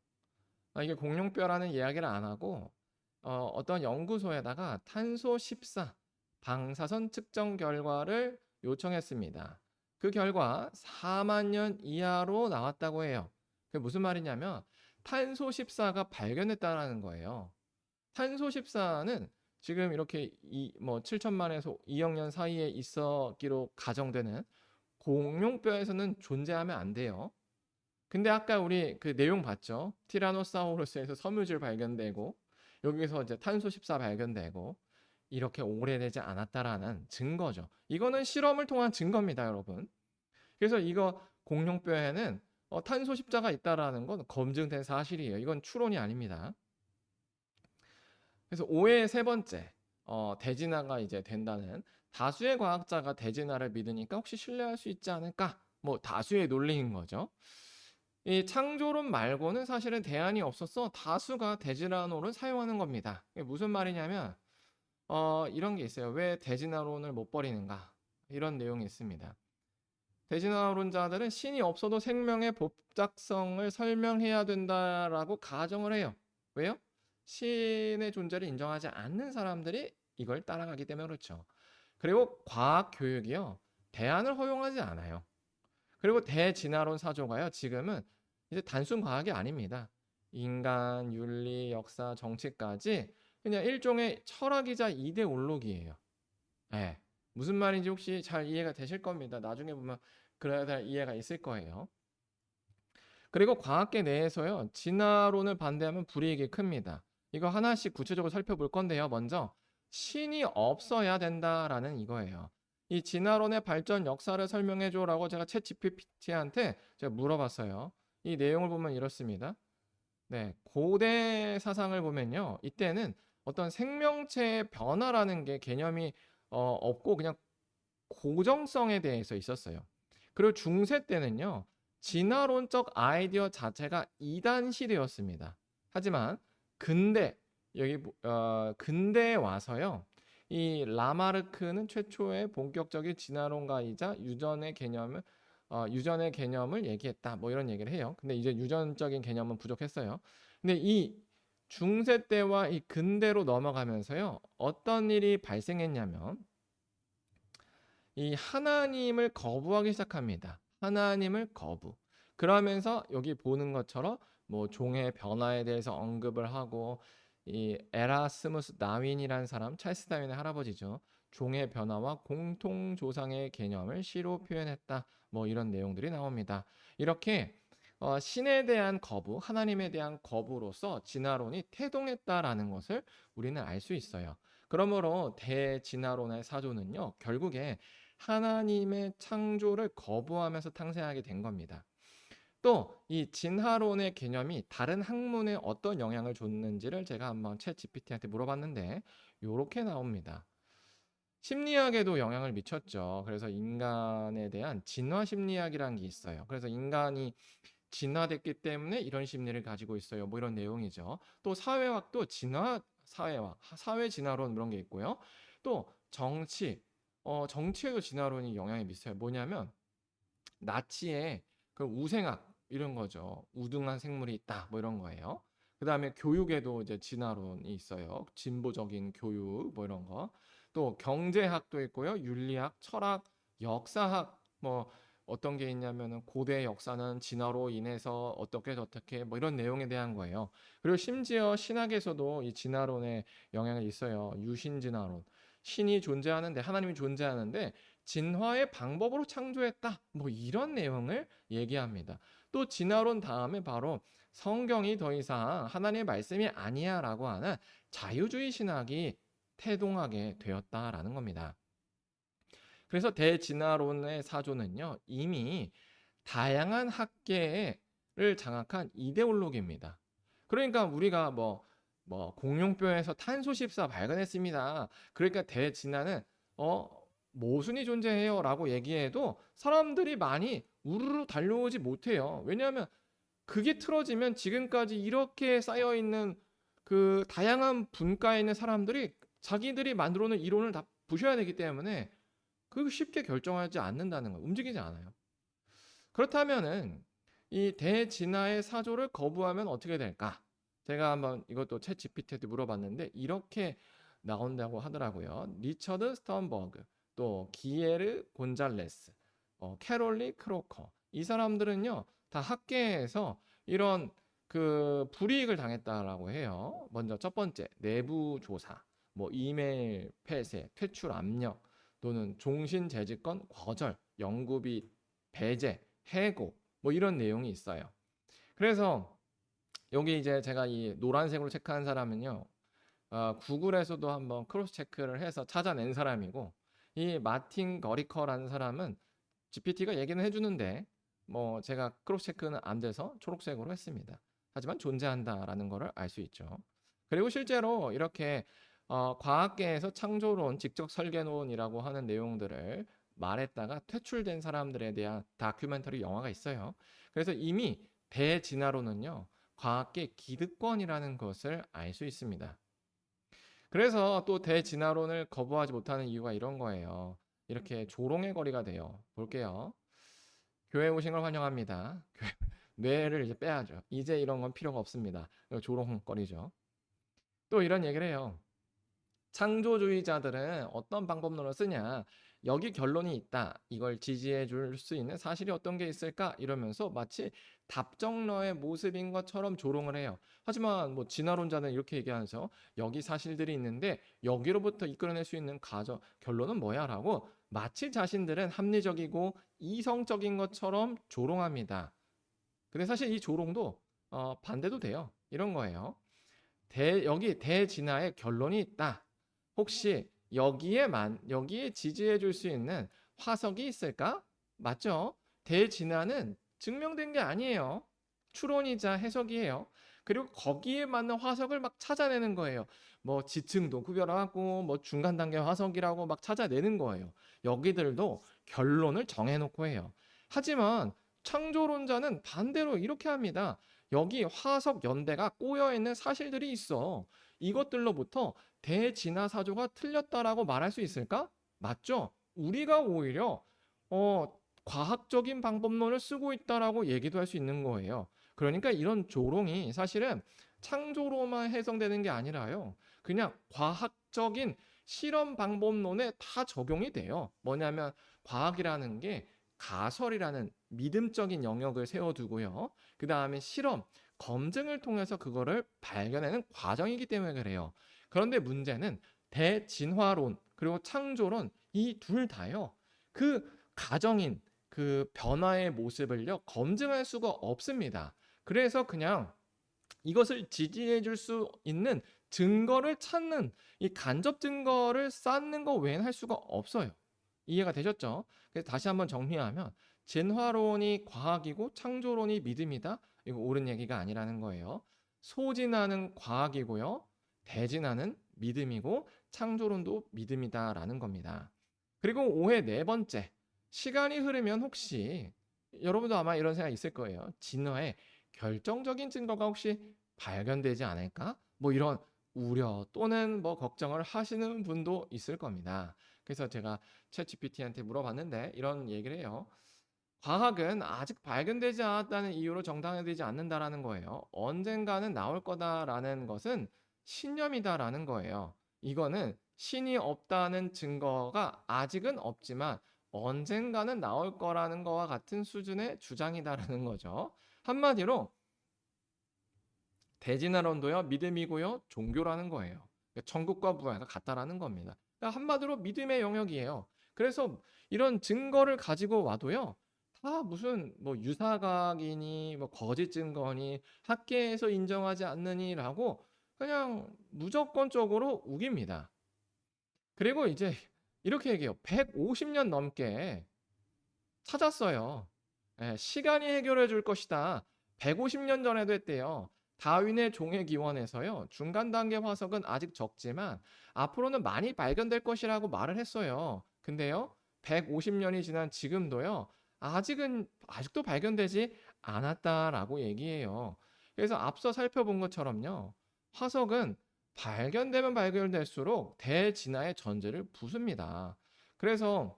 이게 공룡뼈라는 이야기를 안 하고 어떤 연구소에다가 탄소 14 방사선 측정 결과를 요청했습니다. 그 결과 4만 년 이하로 나왔다고 해요. 그게 무슨 말이냐면 탄소 14가 발견됐다는 거예요. 탄소 14는 지금 이렇게 뭐 7천만에서 2억 년 사이에 있었기로 가정되는 공룡뼈에서는 존재하면 안 돼요. 근데 아까 우리 그 내용 봤죠? 티라노사우루스에서 섬유질 발견되고 여기서 이제 탄소 14 발견되고 이렇게 오래되지 않았다라는 증거죠. 이거는 실험을 통한 증거입니다, 여러분. 그래서 이거 공룡뼈에는 탄소 십자가 있다라는 건 검증된 사실이에요. 이건 추론이 아닙니다. 그래서 오해의 세 번째, 대진화가 이제 된다는 다수의 과학자가 대진화를 믿으니까 혹시 신뢰할 수 있지 않을까? 뭐 다수의 논리인 거죠. 이 창조론 말고는 사실은 대안이 없어서 다수가 대진화론을 사용하는 겁니다. 이게 무슨 말이냐면 이런 게 있어요. 왜 대진화론을 못 버리는가? 이런 내용이 있습니다. 대진화론자들은 신이 없어도 생명의 법작성을 설명해야 된다라고 가정을 해요. 왜요? 신의 존재를 인정하지 않는 사람들이 이걸 따라가기 때문에 그렇죠. 그리고 과학 교육이요. 대안을 허용하지 않아요. 그리고 대진화론 사조가요. 지금은 이제 단순 과학이 아닙니다. 인간, 윤리, 역사, 정치까지 그냥 일종의 철학이자 이데올로기예요. 예. 무슨 말인지 혹시 잘 이해가 되실 겁니다. 나중에 보면 그래야 될 이해가 있을 거예요. 그리고 과학계 내에서요. 진화론을 반대하면 불이익이 큽니다. 이거 하나씩 구체적으로 살펴볼 건데요. 먼저 신이 없어야 된다라는 이거예요. 이 진화론의 발전 역사를 설명해 줘라고 제가 챗 GPT한테 제가 물어봤어요. 이 내용을 보면 이렇습니다. 네, 고대 사상을 보면요. 이때는 어떤 생명체의 변화라는 게 개념이 없고 그냥 고정성에 대해서 있었어요. 그리고 중세 때는요. 진화론적 아이디어 자체가 이단 시대였습니다. 하지만 근대 근대에 와서요. 이 라마르크는 최초의 본격적인 진화론가이자 유전의 개념을 얘기했다. 뭐 이런 얘기를 해요. 근데 이제 유전적인 개념은 부족했어요. 근데 이 중세 때와 이 근대로 넘어가면서요. 어떤 일이 발생했냐면 이 하나님을 거부하기 시작합니다. 하나님을 거부. 그러면서 여기 보는 것처럼 뭐 종의 변화에 대해서 언급을 하고 이 에라스무스 다윈이라는 사람, 찰스 다윈의 할아버지죠. 종의 변화와 공통 조상의 개념을 시로 표현했다. 뭐 이런 내용들이 나옵니다. 이렇게 신에 대한 거부, 하나님에 대한 거부로서 진화론이 태동했다라는 것을 우리는 알 수 있어요. 그러므로 대진화론의 사조는요, 결국에 하나님의 창조를 거부하면서 탄생하게 된 겁니다. 또 이 진화론의 개념이 다른 학문에 어떤 영향을 줬는지를 제가 한번 챗 GPT한테 물어봤는데 요렇게 나옵니다. 심리학에도 영향을 미쳤죠. 그래서 인간에 대한 진화 심리학이라는 게 있어요. 그래서 인간이 진화됐기 때문에 이런 심리를 가지고 있어요. 뭐 이런 내용이죠. 또 사회학도 사회학, 사회 진화론 그런 게 있고요. 또 정치에도 진화론이 영향이 미쳐요. 뭐냐면 나치의 그 우생학 이런 거죠. 우등한 생물이 있다. 뭐 이런 거예요. 그다음에 교육에도 이제 진화론이 있어요. 진보적인 교육 뭐 이런 거. 또 경제학도 있고요. 윤리학, 철학, 역사학 뭐 어떤 게 있냐면은 고대 역사는 진화로 인해서 어떻게 저떻게 뭐 이런 내용에 대한 거예요. 그리고 심지어 신학에서도 이 진화론에 영향이 있어요. 유신 진화론. 신이 존재하는데 하나님이 존재하는데 진화의 방법으로 창조했다. 뭐 이런 내용을 얘기합니다. 또 진화론 다음에 바로 성경이 더 이상 하나님의 말씀이 아니야라고 하는 자유주의 신학이 태동하게 되었다라는 겁니다. 그래서 대진화론의 사조는요, 이미 다양한 학계를 장악한 이데올로기입니다. 그러니까 우리가 공룡뼈에서 탄소 14 발견했습니다. 그러니까 대진화는 어, 모순이 존재해요라고 얘기해도 사람들이 많이 우르르 달려오지 못해요. 왜냐하면 그게 틀어지면 지금까지 이렇게 쌓여 있는 그 다양한 분과에 있는 사람들이 자기들이 만들어 놓은 이론을 다 부셔야 되기 때문에 그 쉽게 결정하지 않는다는 거, 움직이지 않아요. 그렇다면은 이 대진화의 사조를 거부하면 어떻게 될까? 제가 한번 이것도 챗 GPT한테 물어봤는데 이렇게 나온다고 하더라고요. 리처드 스턴버그, 또 기에르 곤잘레스, 캐롤리 크로커. 이 사람들은요, 다 학계에서 이런 그 불이익을 당했다라고 해요. 먼저 첫 번째, 내부 조사, 뭐 이메일 폐쇄, 퇴출 압력, 또는 종신 재직권 거절, 연구비 배제, 해고 뭐 이런 내용이 있어요. 그래서 여기 이제 제가 이 노란색으로 체크한 사람은요. 구글에서도 한번 크로스 체크를 해서 찾아낸 사람이고, 이 마틴 거리커라는 사람은 GPT가 얘기는 해주는데 뭐 제가 크로스 체크는 안 돼서 초록색으로 했습니다. 하지만 존재한다라는 것을 알 수 있죠. 그리고 실제로 이렇게 과학계에서 창조론, 직접 설계론이라고 하는 내용들을 말했다가 퇴출된 사람들에 대한 다큐멘터리 영화가 있어요. 그래서 이미 대진화론은요, 과학계 기득권이라는 것을 알 수 있습니다. 그래서 또 대진화론을 거부하지 못하는 이유가 이런 거예요. 이렇게 조롱의 거리가 돼요. 볼게요. 교회 오신 걸 환영합니다. 뇌를 이제 빼야죠. 이제 이런 건 필요가 없습니다. 조롱거리죠. 또 이런 얘기를 해요. 창조주의자들은 어떤 방법론을 쓰냐? 여기 결론이 있다. 이걸 지지해 줄 수 있는 사실이 어떤 게 있을까? 이러면서 마치 답정너의 모습인 것처럼 조롱을 해요. 하지만 뭐 진화론자는 이렇게 얘기하면서 여기 사실들이 있는데 여기로부터 이끌어낼 수 있는 결론은 뭐야? 라고 마치 자신들은 합리적이고 이성적인 것처럼 조롱합니다. 근데 사실 이 조롱도 반대도 돼요. 이런 거예요. 여기 대진화의 결론이 있다. 혹시 여기에 지지해 줄 수 있는 화석이 있을까? 맞죠? 대진화는 증명된 게 아니에요. 추론이자 해석이에요. 그리고 거기에 맞는 화석을 막 찾아내는 거예요. 뭐 지층도 구별하고 뭐 중간 단계 화석이라고 막 찾아내는 거예요. 여기들도 결론을 정해놓고 해요. 하지만 창조론자는 반대로 이렇게 합니다. 여기 화석 연대가 꼬여 있는 사실들이 있어. 이것들로부터 대진화사조가 틀렸다라고 말할 수 있을까? 맞죠? 우리가 오히려 과학적인 방법론을 쓰고 있다라고 얘기도 할 수 있는 거예요. 그러니까 이런 조롱이 사실은 창조로만 해석되는 게 아니라요. 그냥 과학적인 실험 방법론에 다 적용이 돼요. 뭐냐면 과학이라는 게 가설이라는 믿음적인 영역을 세워두고요. 그 다음에 실험, 검증을 통해서 그거를 발견하는 과정이기 때문에 그래요. 그런데 문제는 대진화론 그리고 창조론 이 둘 다요. 그 가정인 그 변화의 모습을요 검증할 수가 없습니다. 그래서 그냥 이것을 지지해 줄 수 있는 증거를 찾는 이 간접 증거를 쌓는 거 외에는 할 수가 없어요. 이해가 되셨죠? 그래서 다시 한번 정리하면 진화론이 과학이고 창조론이 믿음이다. 이거 옳은 얘기가 아니라는 거예요. 소진화는 과학이고요. 대진화는 믿음이고 창조론도 믿음이다라는 겁니다. 그리고 오해 네 번째. 시간이 흐르면 혹시 여러분도 아마 이런 생각 있을 거예요. 진화의 결정적인 증거가 혹시 발견되지 않을까? 뭐 이런 우려 또는 뭐 걱정을 하시는 분도 있을 겁니다. 그래서 제가 챗GPT한테 물어봤는데 이런 얘기를 해요. 과학은 아직 발견되지 않았다는 이유로 정당화되지 않는다라는 거예요. 언젠가는 나올 거다라는 것은 신념이다라는 거예요. 이거는 신이 없다는 증거가 아직은 없지만 언젠가는 나올 거라는 거와 같은 수준의 주장이다라는 거죠. 한마디로 대진화론도요 믿음이고요 종교라는 거예요. 그러니까 천국과 부활과 같다라는 겁니다. 그러니까 한마디로 믿음의 영역이에요. 그래서 이런 증거를 가지고 와도요 다 무슨 뭐 유사각이니 뭐 거짓 증거니 학계에서 인정하지 않느니라고 그냥 무조건적으로 우깁니다. 그리고 이제 이렇게 얘기해요. 150년 넘게 찾았어요. 예, 시간이 해결해 줄 것이다. 150년 전에도 했대요. 다윈의 종의 기원에서요. 중간 단계 화석은 아직 적지만 앞으로는 많이 발견될 것이라고 말을 했어요. 근데요. 150년이 지난 지금도요. 아직도 발견되지 않았다라고 얘기해요. 그래서 앞서 살펴본 것처럼요. 화석은 발견되면 발견될수록 대진화의 전제를 부숩니다. 그래서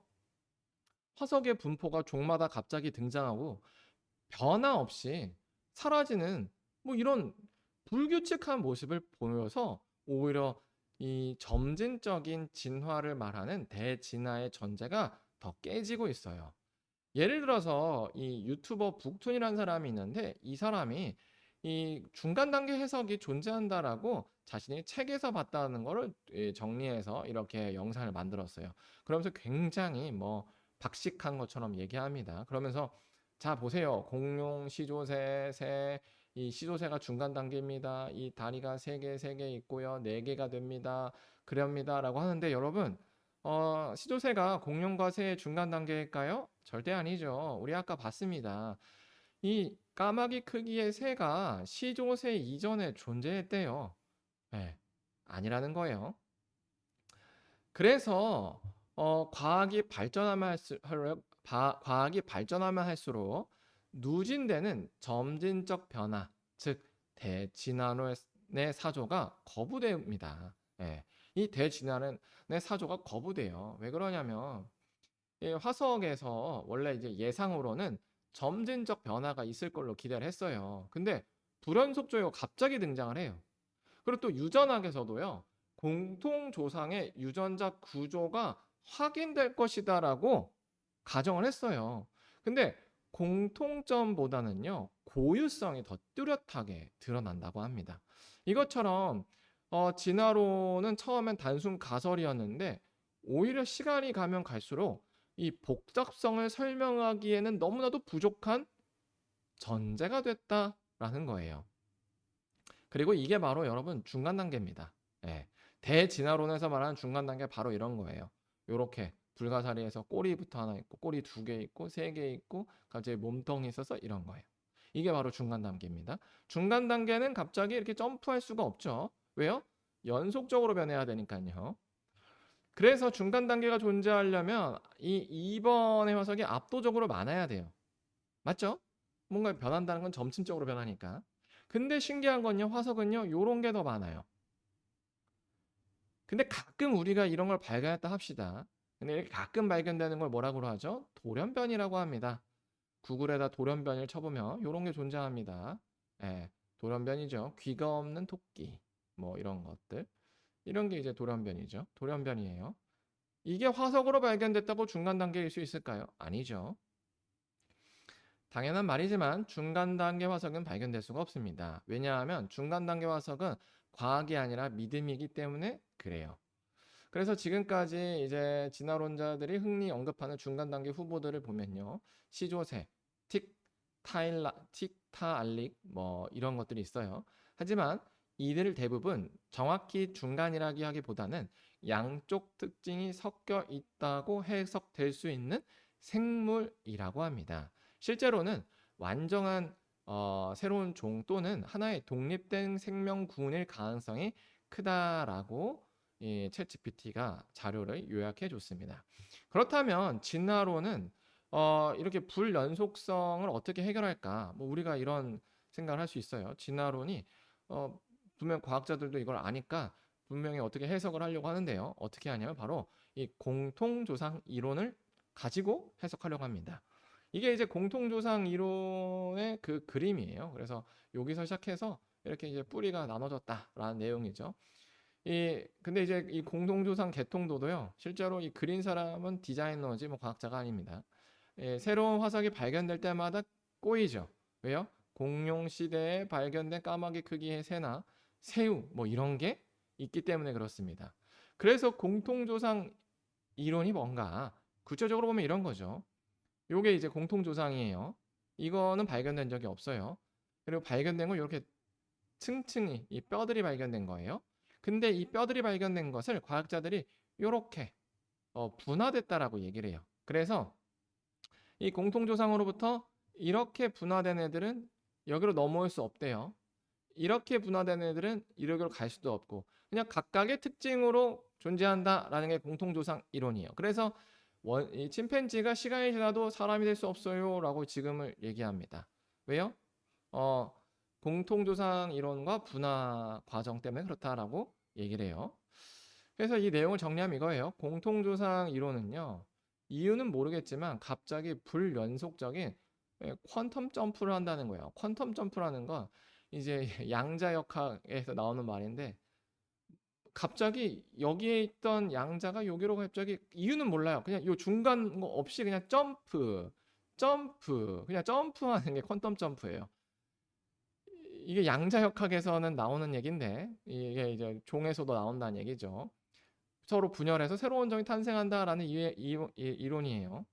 화석의 분포가 종마다 갑자기 등장하고 변화 없이 사라지는 뭐 이런 불규칙한 모습을 보여서 오히려 이 점진적인 진화를 말하는 대진화의 전제가 더 깨지고 있어요. 예를 들어서 이 유튜버 북툰이라는 사람이 있는데 이 사람이 이 중간 단계 해석이 존재한다라고 자신이 책에서 봤다는 거를 정리해서 이렇게 영상을 만들었어요. 그러면서 굉장히 뭐 박식한 것처럼 얘기합니다. 그러면서 자, 보세요. 공룡, 시조새, 새, 이 시조새가 중간 단계입니다. 이 다리가 3개, 3개 있고요. 4개가 됩니다. 그럽니다. 라고 하는데 여러분, 시조새가 공룡과 새의 중간 단계일까요? 절대 아니죠. 우리 아까 봤습니다. 이 까마귀 크기의 새가 시조새 이전에 존재했대요. 네, 아니라는 거예요. 그래서 과학이 발전하면 할수록 누진되는 점진적 변화, 즉 대진화론의 사조가 거부됩니다. 예, 이 대진화론의 사조가 거부돼요. 왜 그러냐면 이 화석에서 원래 이제 예상으로는 점진적 변화가 있을 걸로 기대를 했어요. 근데 불연속조이가 갑자기 등장을 해요. 그리고 또 유전학에서도요. 공통조상의 유전자 구조가 확인될 것이다라고 가정을 했어요. 근데 공통점보다는요. 고유성이 더 뚜렷하게 드러난다고 합니다. 이것처럼 진화론은 처음엔 단순 가설이었는데 오히려 시간이 가면 갈수록 이 복잡성을 설명하기에는 너무나도 부족한 전제가 됐다라는 거예요. 그리고 이게 바로 여러분 중간 단계입니다. 예. 대진화론에서 말하는 중간 단계 바로 이런 거예요. 요렇게 불가사리에서 꼬리부터 하나 있고 꼬리 2개 있고 3개 있고 갑자기 몸통이 있어서 이런 거예요. 이게 바로 중간 단계입니다. 중간 단계는 갑자기 이렇게 점프할 수가 없죠. 왜요? 연속적으로 변해야 되니까요. 그래서 중간 단계가 존재하려면 이 2번의 화석이 압도적으로 많아야 돼요. 맞죠? 뭔가 변한다는 건 점진적으로 변하니까. 근데 신기한 건요, 화석은요, 요런 게 더 많아요. 근데 가끔 우리가 이런 걸 발견했다 합시다. 근데 이렇게 가끔 발견되는 걸 뭐라고 하죠? 돌연변이라고 합니다. 구글에다 돌연변을 쳐보면 요런 게 존재합니다. 예, 돌연변이죠. 귀가 없는 토끼. 뭐 이런 것들. 이런 게 이제 돌연변이죠. 돌연변이에요. 이게 화석으로 발견됐다고 중간 단계일 수 있을까요? 아니죠. 당연한 말이지만 중간 단계 화석은 발견될 수가 없습니다. 왜냐하면 중간 단계 화석은 과학이 아니라 믿음이기 때문에 그래요. 그래서 지금까지 이제 진화론자들이 흔히 언급하는 중간 단계 후보들을 보면요. 시조새, 틱타알릭 뭐 이런 것들이 있어요. 하지만 이들 대부분 정확히 중간이라기 하기보다는 양쪽 특징이 섞여 있다고 해석될 수 있는 생물이라고 합니다. 실제로는 완전한 새로운 종 또는 하나의 독립된 생명군일 가능성이 크다라고 챗 GPT가 자료를 요약해 줬습니다. 그렇다면 진화론은 이렇게 불연속성을 어떻게 해결할까? 뭐 우리가 이런 생각을 할 수 있어요. 진화론이 분명 과학자들도 이걸 아니까 분명히 어떻게 해석을 하려고 하는데요. 어떻게 하냐면 바로 이 공통조상 이론을 가지고 해석하려고 합니다. 이게 이제 공통조상 이론의 그 그림이에요. 그래서 여기서 시작해서 이렇게 이제 뿌리가 나눠졌다라는 내용이죠. 근데 이제 이 공통조상 개통도도요. 실제로 이 그린 사람은 디자이너지 뭐 과학자가 아닙니다. 새로운 화석이 발견될 때마다 꼬이죠. 왜요? 공룡 시대에 발견된 까마귀 크기의 새나 새우 뭐 이런 게 있기 때문에 그렇습니다. 그래서 공통조상 이론이 뭔가 구체적으로 보면 이런 거죠. 요게 이제 공통조상이에요. 이거는 발견된 적이 없어요. 그리고 발견된 건 이렇게 층층이 이 뼈들이 발견된 거예요. 근데 이 뼈들이 발견된 것을 과학자들이 이렇게 분화됐다라고 얘기를 해요. 그래서 이 공통조상으로부터 이렇게 분화된 애들은 여기로 넘어올 수 없대요. 이렇게 분화된 애들은 이렇게로 갈 수도 없고 그냥 각각의 특징으로 존재한다라는 게 공통조상 이론이에요. 그래서 이 침팬지가 시간이 지나도 사람이 될 수 없어요라고 지금을 얘기합니다. 왜요? 공통조상 이론과 분화 과정 때문에 그렇다라고 얘기를 해요. 그래서 이 내용을 정리하면 이거예요. 공통조상 이론은요. 이유는 모르겠지만 갑자기 불연속적인 퀀텀 점프를 한다는 거예요. 퀀텀 점프라는 건 이제 양자역학에서 나오는 말인데 갑자기 여기에 있던 양자가 여기로 갑자기 이유는 몰라요. 그냥 요 중간 거 없이 그냥 점프 그냥 점프하는 게 퀀텀 점프예요. 이게 양자역학에서는 나오는 얘기인데 이게 이제 종에서도 나온다는 얘기죠. 서로 분열해서 새로운 점이 탄생한다라는 이론이에요.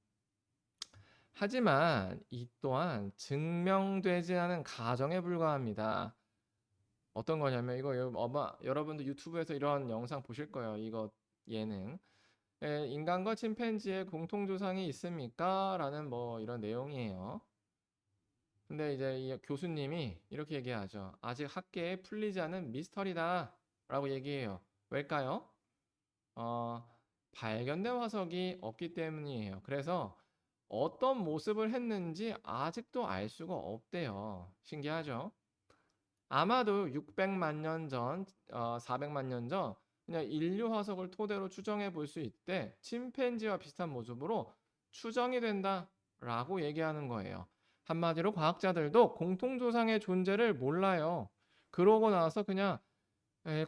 하지만 이 또한 증명되지 않은 가정에 불과합니다. 어떤 거냐면 이거 아마 여러분도 유튜브에서 이런 영상 보실 거예요. 이거 예능. 인간과 침팬지의 공통조상이 있습니까? 라는 뭐 이런 내용이에요. 근데 이제 이 교수님이 이렇게 얘기하죠. 아직 학계에 풀리지 않은 미스터리다 라고 얘기해요. 왜일까요? 어, 발견된 화석이 없기 때문이에요. 그래서 어떤 모습을 했는지 아직도 알 수가 없대요. 신기하죠? 아마도 600만 년 전, 400만 년 전, 그냥 인류 화석을 토대로 추정해 볼 수 있대 침팬지와 비슷한 모습으로 추정이 된다라고 얘기하는 거예요. 한마디로 과학자들도 공통조상의 존재를 몰라요. 그러고 나서 그냥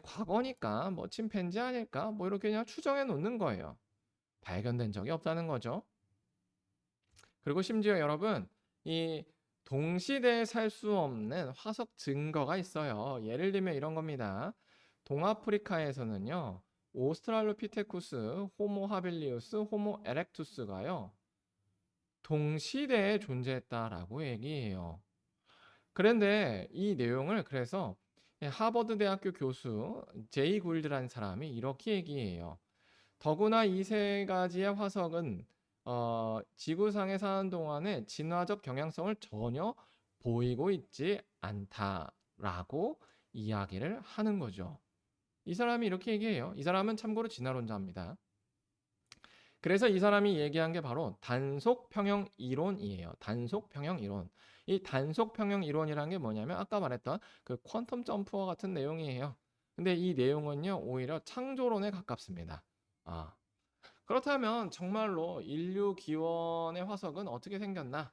과거니까 뭐 침팬지 아닐까 뭐 이렇게 그냥 추정해 놓는 거예요. 발견된 적이 없다는 거죠. 그리고 심지어 여러분, 이 동시대에 살 수 없는 화석 증거가 있어요. 예를 들면 이런 겁니다. 동아프리카에서는요, 오스트랄로피테쿠스, 호모 하빌리우스, 호모 에렉투스가요, 동시대에 존재했다라고 얘기해요. 그런데 이 내용을 그래서 하버드 대학교 교수 제이 굴드라는 사람이 이렇게 얘기해요. 더구나 이 세 가지의 화석은 지구상에 사는 동안에 진화적 경향성을 전혀 보이고 있지 않다라고 이야기를 하는 거죠. 이 사람이 이렇게 얘기해요. 이 사람은 참고로 진화론자입니다. 그래서 이 사람이 얘기한 게 바로 단속 평형 이론이에요. 단속 평형 이론. 이 단속 평형 이론이란 게 뭐냐면 아까 말했던 그 퀀텀 점프와 같은 내용이에요. 근데 이 내용은요, 오히려 창조론에 가깝습니다. 아, 그렇다면 정말로 인류 기원의 화석은 어떻게 생겼나?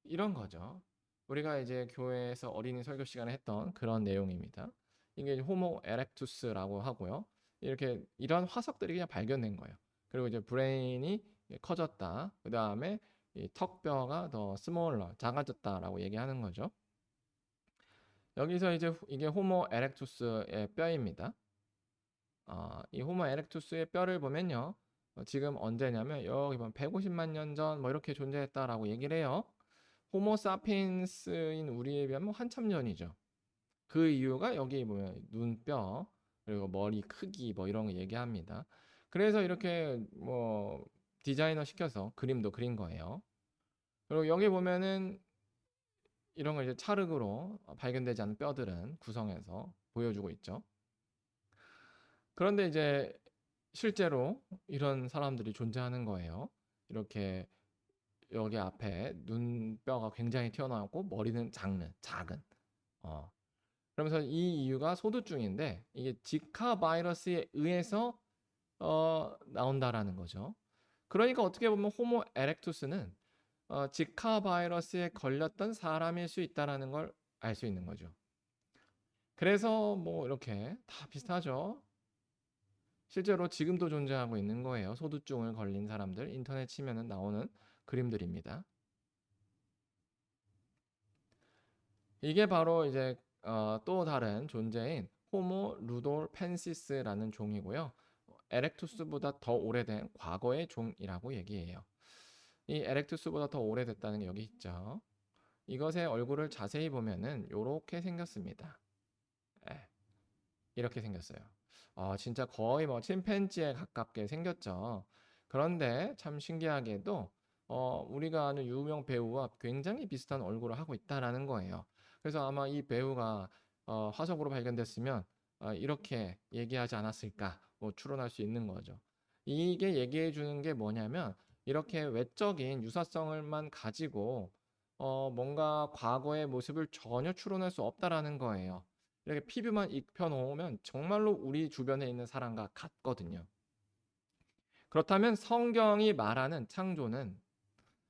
이런 거죠. 우리가 이제 교회에서 어린이 설교 시간에 했던 그런 내용입니다. 이게 호모 에렉투스라고 하고요. 이렇게 이런 화석들이 그냥 발견된 거예요. 그리고 이제 브레인이 커졌다. 그 다음에 이 턱뼈가 더 스몰러, 작아졌다라고 얘기하는 거죠. 여기서 이제 이게 호모 에렉투스의 뼈입니다. 이 호모 에렉투스의 뼈를 보면요. 지금 언제냐면 여기 보면 150만 년 전 뭐 이렇게 존재했다라고 얘기를 해요. 호모 사피엔스인 우리에 비하면 한참 전이죠. 그 이유가 여기 보면 눈뼈 그리고 머리 크기 뭐 이런 거 얘기합니다. 그래서 이렇게 뭐 디자이너 시켜서 그림도 그린 거예요. 그리고 여기 보면은 이런 걸 이제 찰흙으로 발견되지 않은 뼈들은 구성해서 보여주고 있죠. 그런데 이제 실제로 이런 사람들이 존재하는 거예요. 이렇게 여기 앞에 눈뼈가 굉장히 튀어나왔고 머리는 작은. 어. 그러면서 이 이유가 소두증인데 이게 지카 바이러스에 의해서 나온다라는 거죠. 그러니까 어떻게 보면 호모 에렉투스는 지카 바이러스에 걸렸던 사람일 수 있다라는 걸 알 수 있는 거죠. 그래서 뭐 이렇게 다 비슷하죠. 실제로 지금도 존재하고 있는 거예요. 소두증을 걸린 사람들 인터넷 치면은 나오는 그림들입니다. 이게 바로 이제 또 다른 존재인 호모 루돌펜시스라는 종이고요. 에렉투스보다 더 오래된 과거의 종이라고 얘기해요. 이 에렉투스보다 더 오래됐다는 게 여기 있죠. 이것의 얼굴을 자세히 보면은 이렇게 생겼습니다. 예, 이렇게 생겼어요. 진짜 거의 뭐 침팬지에 가깝게 생겼죠. 그런데 참 신기하게도 우리가 아는 유명 배우와 굉장히 비슷한 얼굴을 하고 있다라는 거예요. 그래서 아마 이 배우가 화석으로 발견됐으면 이렇게 얘기하지 않았을까 뭐 추론할 수 있는 거죠. 이게 얘기해 주는 게 뭐냐면 이렇게 외적인 유사성을만 가지고 뭔가 과거의 모습을 전혀 추론할 수 없다라는 거예요. 이렇게 피부만 입혀놓으면 정말로 우리 주변에 있는 사람과 같거든요. 그렇다면 성경이 말하는 창조는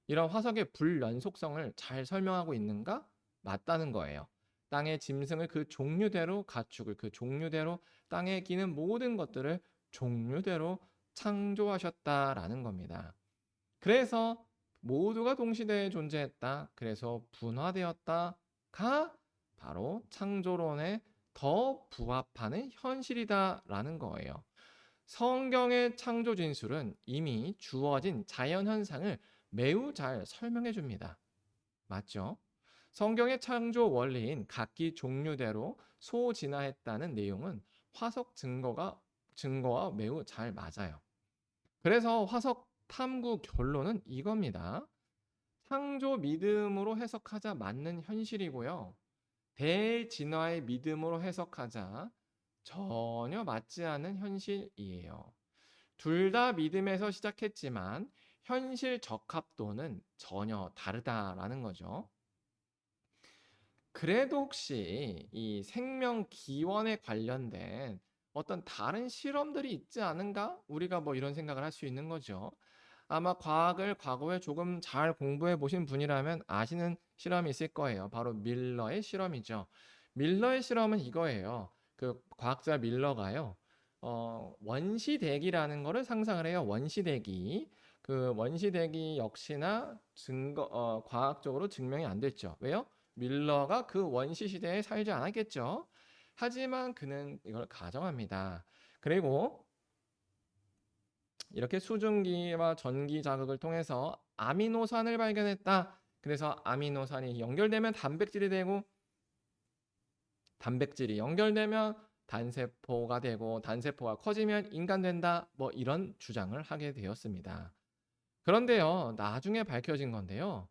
이런 화석의 불연속성을 잘 설명하고 있는가? 맞다는 거예요. 땅의 짐승을 그 종류대로 가축을 그 종류대로 땅에 기는 모든 것들을 종류대로 창조하셨다라는 겁니다. 그래서 모두가 동시대에 존재했다. 그래서 분화되었다가 바로 창조론에 더 부합하는 현실이다라는 거예요. 성경의 창조 진술은 이미 주어진 자연 현상을 매우 잘 설명해 줍니다. 맞죠? 성경의 창조 원리인 각기 종류대로 소진화했다는 내용은 화석 증거와 매우 잘 맞아요. 그래서 화석 탐구 결론은 이겁니다. 창조 믿음으로 해석하자 맞는 현실이고요. 대진화의 믿음으로 해석하자 전혀 맞지 않은 현실이에요. 둘 다 믿음에서 시작했지만 현실 적합도는 전혀 다르다라는 거죠. 그래도 혹시 이 생명 기원에 관련된 어떤 다른 실험들이 있지 않은가? 우리가 뭐 이런 생각을 할 수 있는 거죠. 아마 과학을 과거에 조금 잘 공부해 보신 분이라면 아시는 실험이 있을 거예요. 바로 밀러의 실험이죠. 밀러의 실험은 이거예요. 그 과학자 밀러가요. 원시대기라는 거를 상상을 해요. 원시대기. 그 원시대기 역시나 과학적으로 증명이 안 됐죠. 왜요? 밀러가 그 원시 시대에 살지 않았겠죠. 하지만 그는 이걸 가정합니다. 그리고 이렇게 수증기와 전기 자극을 통해서 아미노산을 발견했다. 그래서 아미노산이 연결되면 단백질이 되고 단백질이 연결되면 단세포가 되고 단세포가 커지면 인간 된다. 뭐 이런 주장을 하게 되었습니다. 그런데요, 나중에 밝혀진 건데요.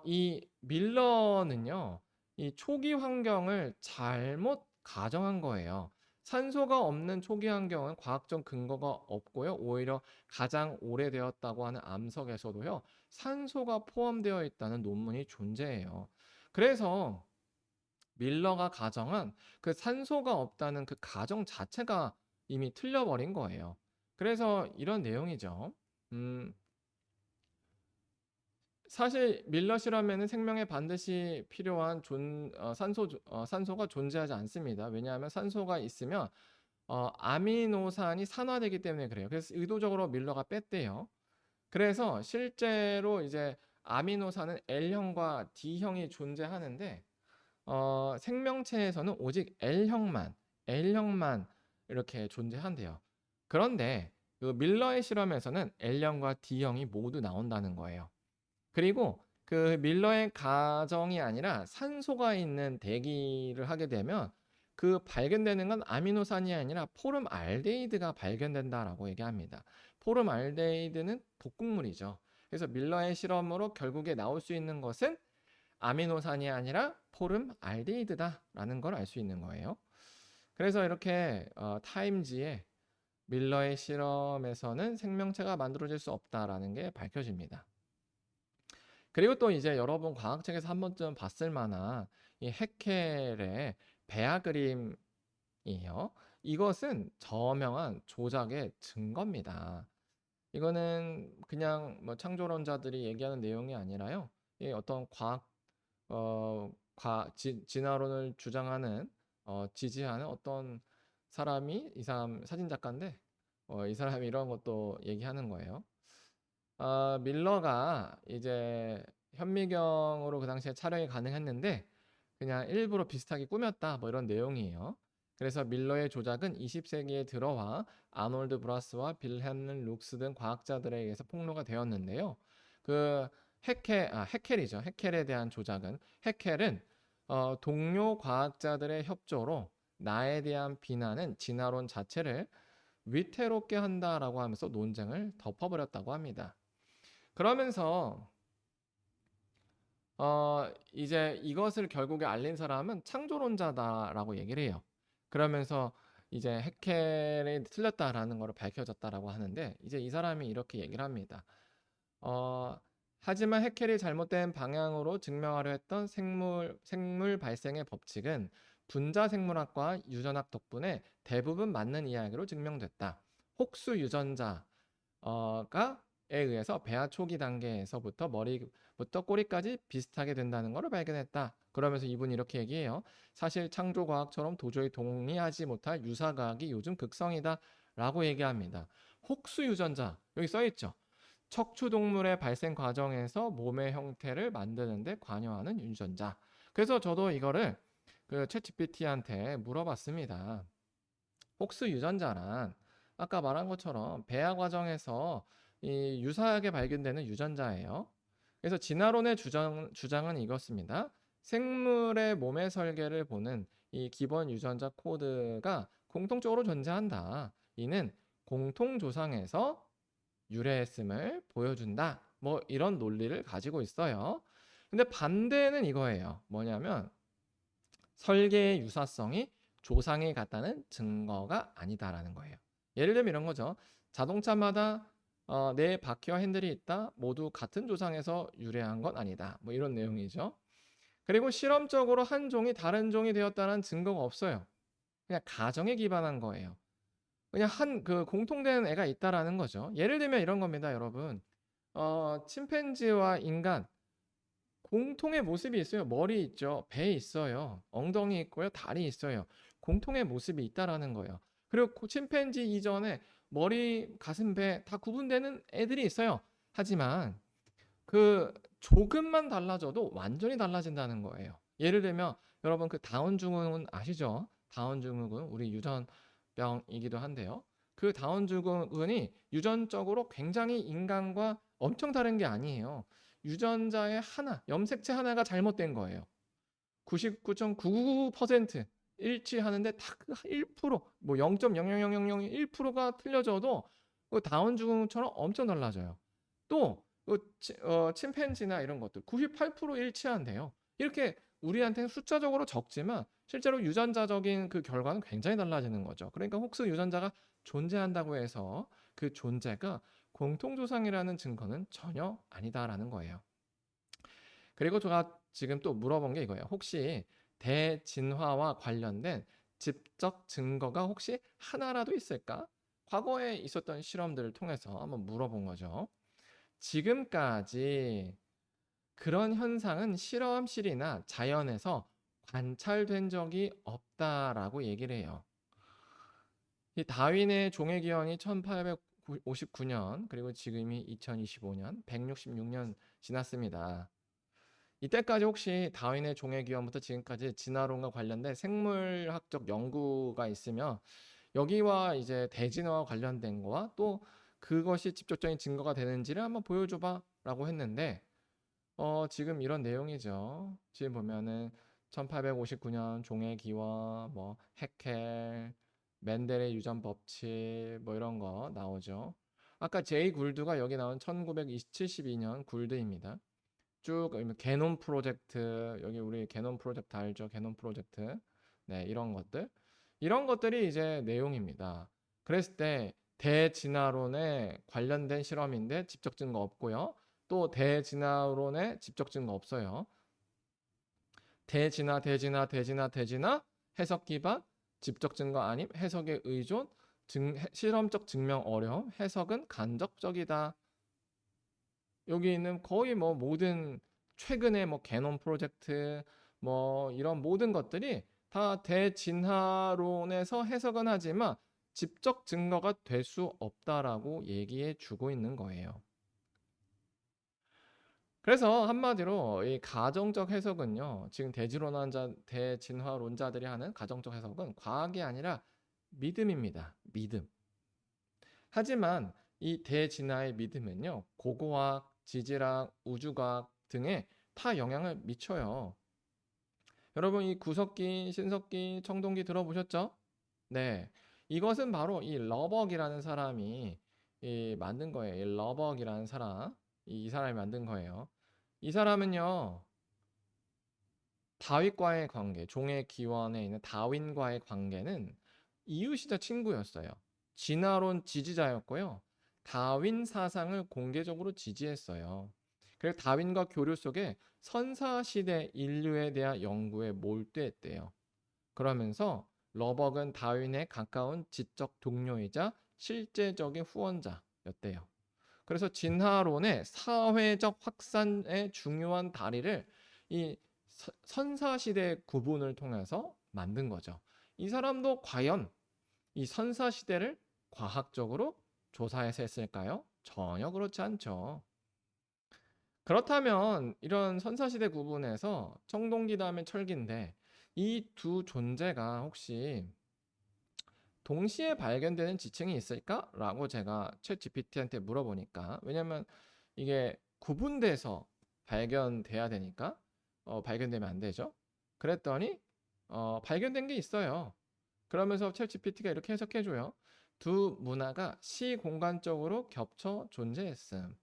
이 밀러는요, 이 초기 환경을 잘못 가정한 거예요. 산소가 없는 초기 환경은 과학적 근거가 없고요. 오히려 가장 오래되었다고 하는 암석에서도요, 산소가 포함되어 있다는 논문이 존재해요. 그래서 밀러가 가정한 그 산소가 없다는 그 가정 자체가 이미 틀려버린 거예요. 그래서 이런 내용이죠. 음, 사실 밀러 실험에는 생명에 반드시 필요한 산소가 존재하지 않습니다. 왜냐하면 산소가 있으면 아미노산이 산화되기 때문에 그래요. 그래서 의도적으로 밀러가 뺐대요. 그래서 실제로 이제 아미노산은 L형과 D형이 존재하는데 생명체에서는 오직 L형만 이렇게 존재한대요. 그런데 그 밀러의 실험에서는 L형과 D형이 모두 나온다는 거예요. 그리고 그 밀러의 가정이 아니라 산소가 있는 대기를 하게 되면 그 발견되는 건 아미노산이 아니라 포름알데히드가 발견된다라고 얘기합니다. 포름알데히드는 독극물이죠. 그래서 밀러의 실험으로 결국에 나올 수 있는 것은 아미노산이 아니라 포름알데히드다라는 걸 알 수 있는 거예요. 그래서 이렇게 타임지에 밀러의 실험에서는 생명체가 만들어질 수 없다라는 게 밝혀집니다. 그리고 또 이제 여러분 과학책에서 한 번쯤 봤을 만한 이 해켈의 배아 그림이에요. 이것은 저명한 조작의 증거입니다. 이거는 그냥 뭐 창조론자들이 얘기하는 내용이 아니라요. 이 어떤 진화론을 주장하는 지지하는 어떤 사람이 이 사람 사진작가인데 이 사람이 이런 것도 얘기하는 거예요. 밀러가 이제 현미경으로 그 당시에 촬영이 가능했는데 그냥 일부러 비슷하게 꾸몄다 뭐 이런 내용이에요. 그래서 밀러의 조작은 20세기에 들어와 아놀드 브라스와 빌헬m 룩스 등 과학자들에 의해서 폭로가 되었는데요. 그 해켈이죠. 해켈에 대한 조작은 해켈은 동료 과학자들의 협조로 나에 대한 비난은 진화론 자체를 위태롭게 한다라고 하면서 논쟁을 덮어버렸다고 합니다. 그러면서 이제 이것을 결국에 알린 사람은 창조론자다라고 얘기를 해요. 그러면서 이제 해켈이 틀렸다라는 것을 밝혀졌다라고 하는데 이제 이 사람이 이렇게 얘기를 합니다. 어, 하지만 해켈이 잘못된 방향으로 증명하려 했던 생물 발생의 법칙은 분자 생물학과 유전학 덕분에 대부분 맞는 이야기로 증명됐다. 혹수 유전자가 에 의해서 배아 초기 단계에서부터 머리부터 꼬리까지 비슷하게 된다는 것을 발견했다. 그러면서 이분이 이렇게 얘기해요. 사실 창조과학처럼 도저히 동의하지 못할 유사과학이 요즘 극성이다. 라고 얘기합니다. 혹수 유전자, 여기 써있죠. 척추동물의 발생 과정에서 몸의 형태를 만드는데 관여하는 유전자. 그래서 저도 이거를 그 챗GPT한테 물어봤습니다. 혹수 유전자란 아까 말한 것처럼 배아 과정에서 이 유사하게 발견되는 유전자예요. 그래서 진화론의 주장은 이것입니다. 생물의 몸의 설계를 보는 이 기본 유전자 코드가 공통적으로 존재한다. 이는 공통조상에서 유래했음을 보여준다. 뭐 이런 논리를 가지고 있어요. 근데 반대는 이거예요. 뭐냐면 설계의 유사성이 조상에 같다는 증거가 아니다라는 거예요. 예를 들면 이런 거죠. 자동차마다 네 바퀴와 핸들이 있다. 모두 같은 조상에서 유래한 건 아니다. 뭐 이런 내용이죠. 그리고 실험적으로 한 종이 다른 종이 되었다는 증거가 없어요. 그냥 가정에 기반한 거예요. 그냥 한 그 공통된 애가 있다라는 거죠. 예를 들면 이런 겁니다, 여러분. 침팬지와 인간 공통의 모습이 있어요. 머리 있죠. 배 있어요. 엉덩이 있고요. 다리 있어요. 공통의 모습이 있다라는 거예요. 그리고 침팬지 이전에 머리, 가슴, 배 다 구분되는 애들이 있어요. 하지만 그 조금만 달라져도 완전히 달라진다는 거예요. 예를 들면 여러분 그 다운 증후군 아시죠? 다운 증후군 우리 유전병이기도 한데요. 그 다운 증후군이 유전적으로 굉장히 인간과 엄청 다른 게 아니에요. 유전자의 하나, 염색체 하나가 잘못된 거예요. 99.999% 일치하는데 딱 1%, 뭐 0.00001%가 틀려져도 그 다운 증후군처럼 엄청 달라져요. 또 침팬지나 이런 것들 98% 일치한대요. 이렇게 우리한테는 숫자적으로 적지만 실제로 유전자적인 그 결과는 굉장히 달라지는 거죠. 그러니까 혹시 유전자가 존재한다고 해서 그 존재가 공통조상이라는 증거는 전혀 아니다라는 거예요. 그리고 제가 지금 또 물어본 게 이거예요. 혹시 대진화와 관련된 집적 증거가 혹시 하나라도 있을까? 과거에 있었던 실험들을 통해서 한번 물어본 거죠. 지금까지 그런 현상은 실험실이나 자연에서 관찰된 적이 없다라고 얘기를 해요. 이 다윈의 종의 기원이 1859년 그리고 지금이 2025년 166년 지났습니다. 이때까지 혹시 다윈의 종의 기원부터 지금까지 진화론과 관련된 생물학적 연구가 있으면 여기와 이제 대진화와 관련된 거와 또 그것이 직접적인 증거가 되는지를 한번 보여줘봐 라고 했는데 지금 이런 내용이죠. 지금 보면은 1859년 종의 기원, 뭐 해켈, 맨델의 유전 법칙 뭐 이런 거 나오죠. 아까 제이 굴드가 여기 나온 1972년 굴드입니다. 쭉 게놈 프로젝트 여기 우리 게놈 프로젝트 알죠? 게놈 프로젝트 네 이런 것들 이런 것들이 이제 내용입니다. 그랬을 때 대진화론에 관련된 실험인데 집적 증거 없고요. 또 대진화론에 집적 증거 없어요. 대진화 해석 기반 집적 증거 아님 해석에 의존 실험적 증명 어려움 해석은 간접적이다. 여기 있는 거의 뭐 모든 최근에 뭐 게놈 프로젝트 뭐 이런 모든 것들이 다 대진화론에서 해석은 하지만 직접 증거가 될 수 없다라고 얘기해 주고 있는 거예요. 그래서 한마디로 이 가정적 해석은요. 지금 대진화론자들이 하는 가정적 해석은 과학이 아니라 믿음입니다. 믿음. 하지만 이 대진화의 믿음은요. 고고학, 지질학, 우주과학 등에 다 영향을 미쳐요. 여러분 이 구석기, 신석기, 청동기 들어보셨죠? 네. 이것은 바로 이 러벅이라는 사람이 만든 거예요. 이 러벅이라는 사람. 이 사람이 만든 거예요. 이 사람은요. 다윗과의 관계, 종의 기원에 있는 다윈과의 관계는 이웃이자 친구였어요. 진화론 지지자였고요. 다윈 사상을 공개적으로 지지했어요. 그리고 다윈과 교류 속에 선사시대 인류에 대한 연구에 몰두했대요. 그러면서 러벅은 다윈의 가까운 지적 동료이자 실제적인 후원자였대요. 그래서 진화론의 사회적 확산의 중요한 다리를 이 선사시대 구분을 통해서 만든 거죠. 이 사람도 과연 이 선사시대를 과학적으로 조사해서 했을까요? 전혀 그렇지 않죠. 그렇다면 이런 선사시대 구분에서 청동기 다음에 철기인데 이 두 존재가 혹시 동시에 발견되는 지층이 있을까? 라고 제가 챗 GPT한테 물어보니까, 왜냐면 이게 구분돼서 발견돼야 되니까 발견되면 안 되죠. 그랬더니 발견된 게 있어요. 그러면서 챗 GPT가 이렇게 해석해줘요. 두 문화가 시공간적으로 겹쳐 존재했음.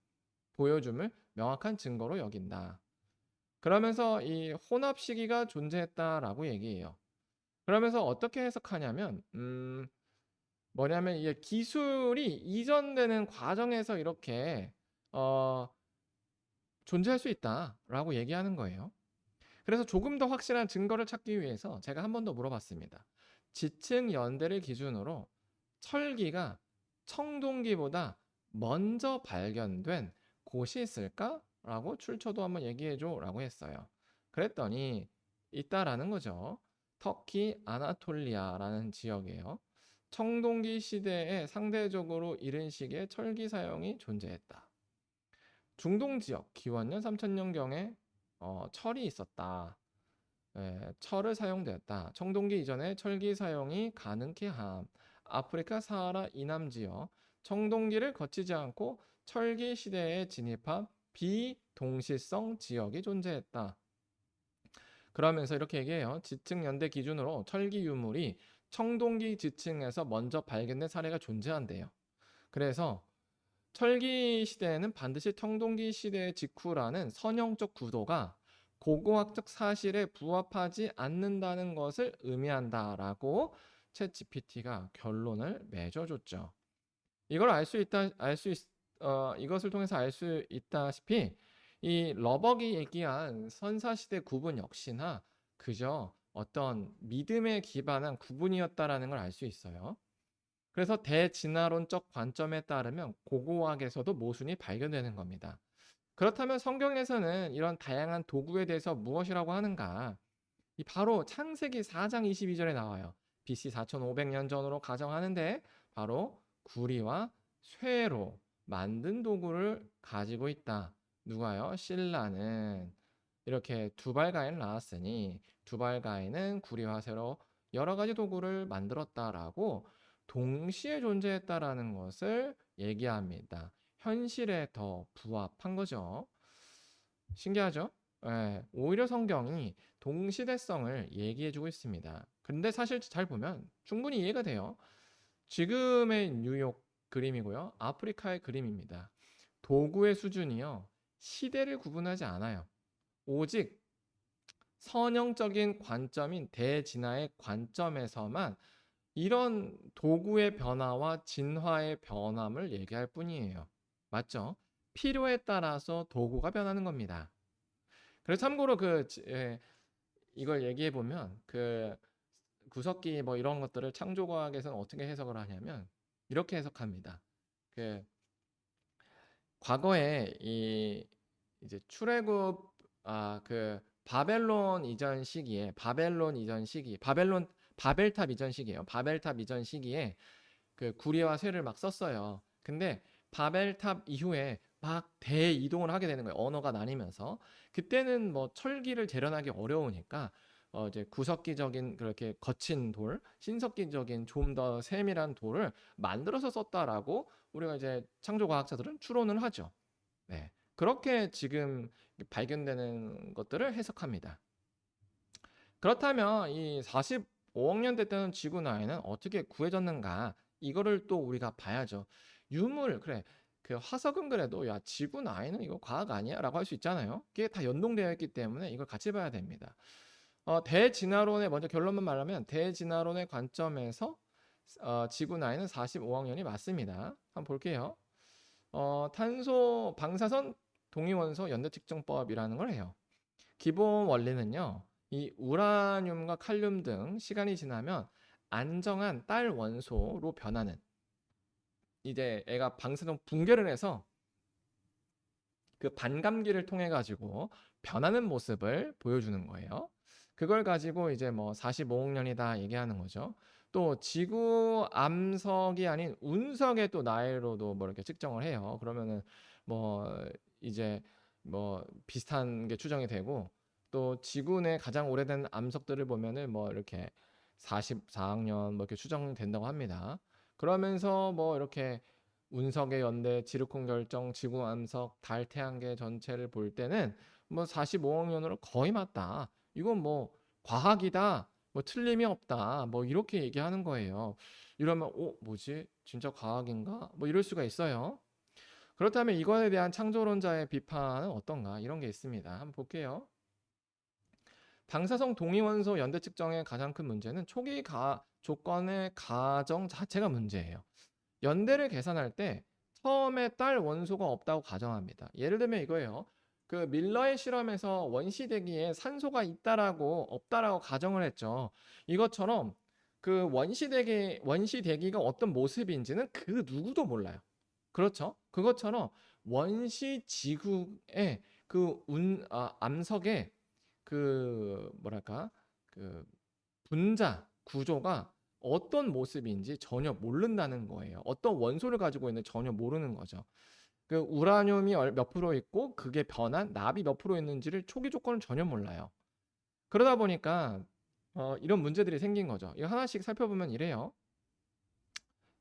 보여줌을 명확한 증거로 여긴다. 그러면서 이 혼합 시기가 존재했다라고 얘기해요. 그러면서 어떻게 해석하냐면, 뭐냐면 이게 기술이 이전되는 과정에서 이렇게 어, 존재할 수 있다라고 얘기하는 거예요. 그래서 조금 더 확실한 증거를 찾기 위해서 제가 한 번 더 물어봤습니다. 지층 연대를 기준으로 철기가 청동기보다 먼저 발견된 곳이 있을까? 라고 출처도 한번 얘기해줘 라고 했어요. 그랬더니 있다라는 거죠. 터키 아나톨리아라는 지역이에요. 청동기 시대에 상대적으로 이른 시기에 철기 사용이 존재했다. 중동 지역 기원년 3000년경에 철이 있었다. 예, 철을 사용되었다. 청동기 이전에 철기 사용이 가능케 함. 아프리카 사하라 이남 지역 청동기를 거치지 않고 철기 시대에 진입한 비동시성 지역이 존재했다. 그러면서 이렇게 얘기해요. 지층 연대 기준으로 철기 유물이 청동기 지층에서 먼저 발견된 사례가 존재한대요. 그래서 철기 시대에는 반드시 청동기 시대 직후라는 선형적 구도가 고고학적 사실에 부합하지 않는다는 것을 의미한다라고 챗 GPT가 결론을 맺어줬죠. 이걸 알 수 있다, 이것을 통해서 알 수 있다시피 이 러벅이 얘기한 선사시대 구분 역시나 그저 어떤 믿음에 기반한 구분이었다라는 걸 알 수 있어요. 그래서 대진화론적 관점에 따르면 고고학에서도 모순이 발견되는 겁니다. 그렇다면 성경에서는 이런 다양한 도구에 대해서 무엇이라고 하는가? 이 바로 창세기 4장 22절에 나와요. BC 4500년 전으로 가정하는데 바로 구리와 쇠로 만든 도구를 가지고 있다. 누가요? 신라는 이렇게 두발가인을 낳았으니 두발가인은 구리와 쇠로 여러 가지 도구를 만들었다라고 동시에 존재했다라는 것을 얘기합니다. 현실에 더 부합한 거죠. 신기하죠? 예, 오히려 성경이 동시대성을 얘기해주고 있습니다. 근데 사실 잘 보면 충분히 이해가 돼요. 지금의 뉴욕 그림이고요. 아프리카의 그림입니다. 도구의 수준이요. 시대를 구분하지 않아요. 오직 선형적인 관점인 대진화의 관점에서만 이런 도구의 변화와 진화의 변함을 얘기할 뿐이에요. 맞죠? 필요에 따라서 도구가 변하는 겁니다. 그래서 참고로 이걸 얘기해 보면 구석기 뭐 이런 것들을 창조과학에서는 어떻게 해석을 하냐면 이렇게 해석합니다. 그 과거에 이제 출애굽 바벨론 이전 시기에 바벨탑 이전 시기예요. 바벨탑 이전 시기에 그 구리와 쇠를 막 썼어요. 근데 바벨탑 이후에 막 대이동을 하게 되는 거예요. 언어가 나뉘면서. 그때는 뭐 철기를 재련하기 어려우니까 이제 구석기적인 그렇게 거친 돌, 신석기적인 좀 더 세밀한 돌을 만들어서 썼다라고 우리가 이제 창조과학자들은 추론을 하죠. 네. 그렇게 지금 발견되는 것들을 해석합니다. 그렇다면 이 45억 년 됐다는 지구 나이는 어떻게 구해졌는가? 이거를 또 우리가 봐야죠. 유물, 그래. 그 화석은 그래도 야, 지구 나이는 이거 과학 아니야? 라고 할 수 있잖아요. 그게 다 연동되어 있기 때문에 이걸 같이 봐야 됩니다. 대진화론의 먼저 결론만 말하면 대진화론의 관점에서 지구 나이는 45억 년이 맞습니다. 한번 볼게요. 탄소 방사선 동위원소 연대 측정법이라는 걸 해요. 기본 원리는요. 이 우라늄과 칼륨 등 시간이 지나면 안정한 딸 원소로 변하는 이제 애가 방사선 붕괴를 해서 그 반감기를 통해 가지고 변하는 모습을 보여주는 거예요. 그걸 가지고 이제 뭐 45억 년이다 얘기하는 거죠. 또 지구 암석이 아닌 운석의 또 나이로도 뭐 이렇게 측정을 해요. 그러면은 뭐 이제 뭐 비슷한 게 추정이 되고 또 지구 내 가장 오래된 암석들을 보면은 뭐 이렇게 44억 년 뭐 이렇게 추정된다고 합니다. 그러면서 뭐 이렇게 운석의 연대, 지르콘 결정, 지구 암석, 달 태양계 전체를 볼 때는 뭐 45억 년으로 거의 맞다. 이건 뭐 과학이다. 뭐 틀림이 없다. 뭐 이렇게 얘기하는 거예요. 이러면 뭐지? 진짜 과학인가? 뭐 이럴 수가 있어요. 그렇다면 이것에 대한 창조론자의 비판은 어떤가? 이런 게 있습니다. 한번 볼게요. 방사성 동위원소 연대 측정의 가장 큰 문제는 초기 조건의 가정 자체가 문제예요. 연대를 계산할 때 처음에 딸 원소가 없다고 가정합니다. 예를 들면 이거예요. 그 밀러의 실험에서 원시 대기에 산소가 있다라고 없다라고 가정을 했죠. 이것처럼 그 원시 대기가 어떤 모습인지는 그 누구도 몰라요. 그렇죠? 그것처럼 원시 지구의 암석의 그 뭐랄까 그 분자 구조가 어떤 모습인지 전혀 모른다는 거예요. 어떤 원소를 가지고 있는지 전혀 모르는 거죠. 그 우라늄이 몇 프로 있고 그게 변한 납이 몇 프로 있는지를 초기 조건을 전혀 몰라요. 그러다 보니까 이런 문제들이 생긴 거죠. 이거 하나씩 살펴보면 이래요.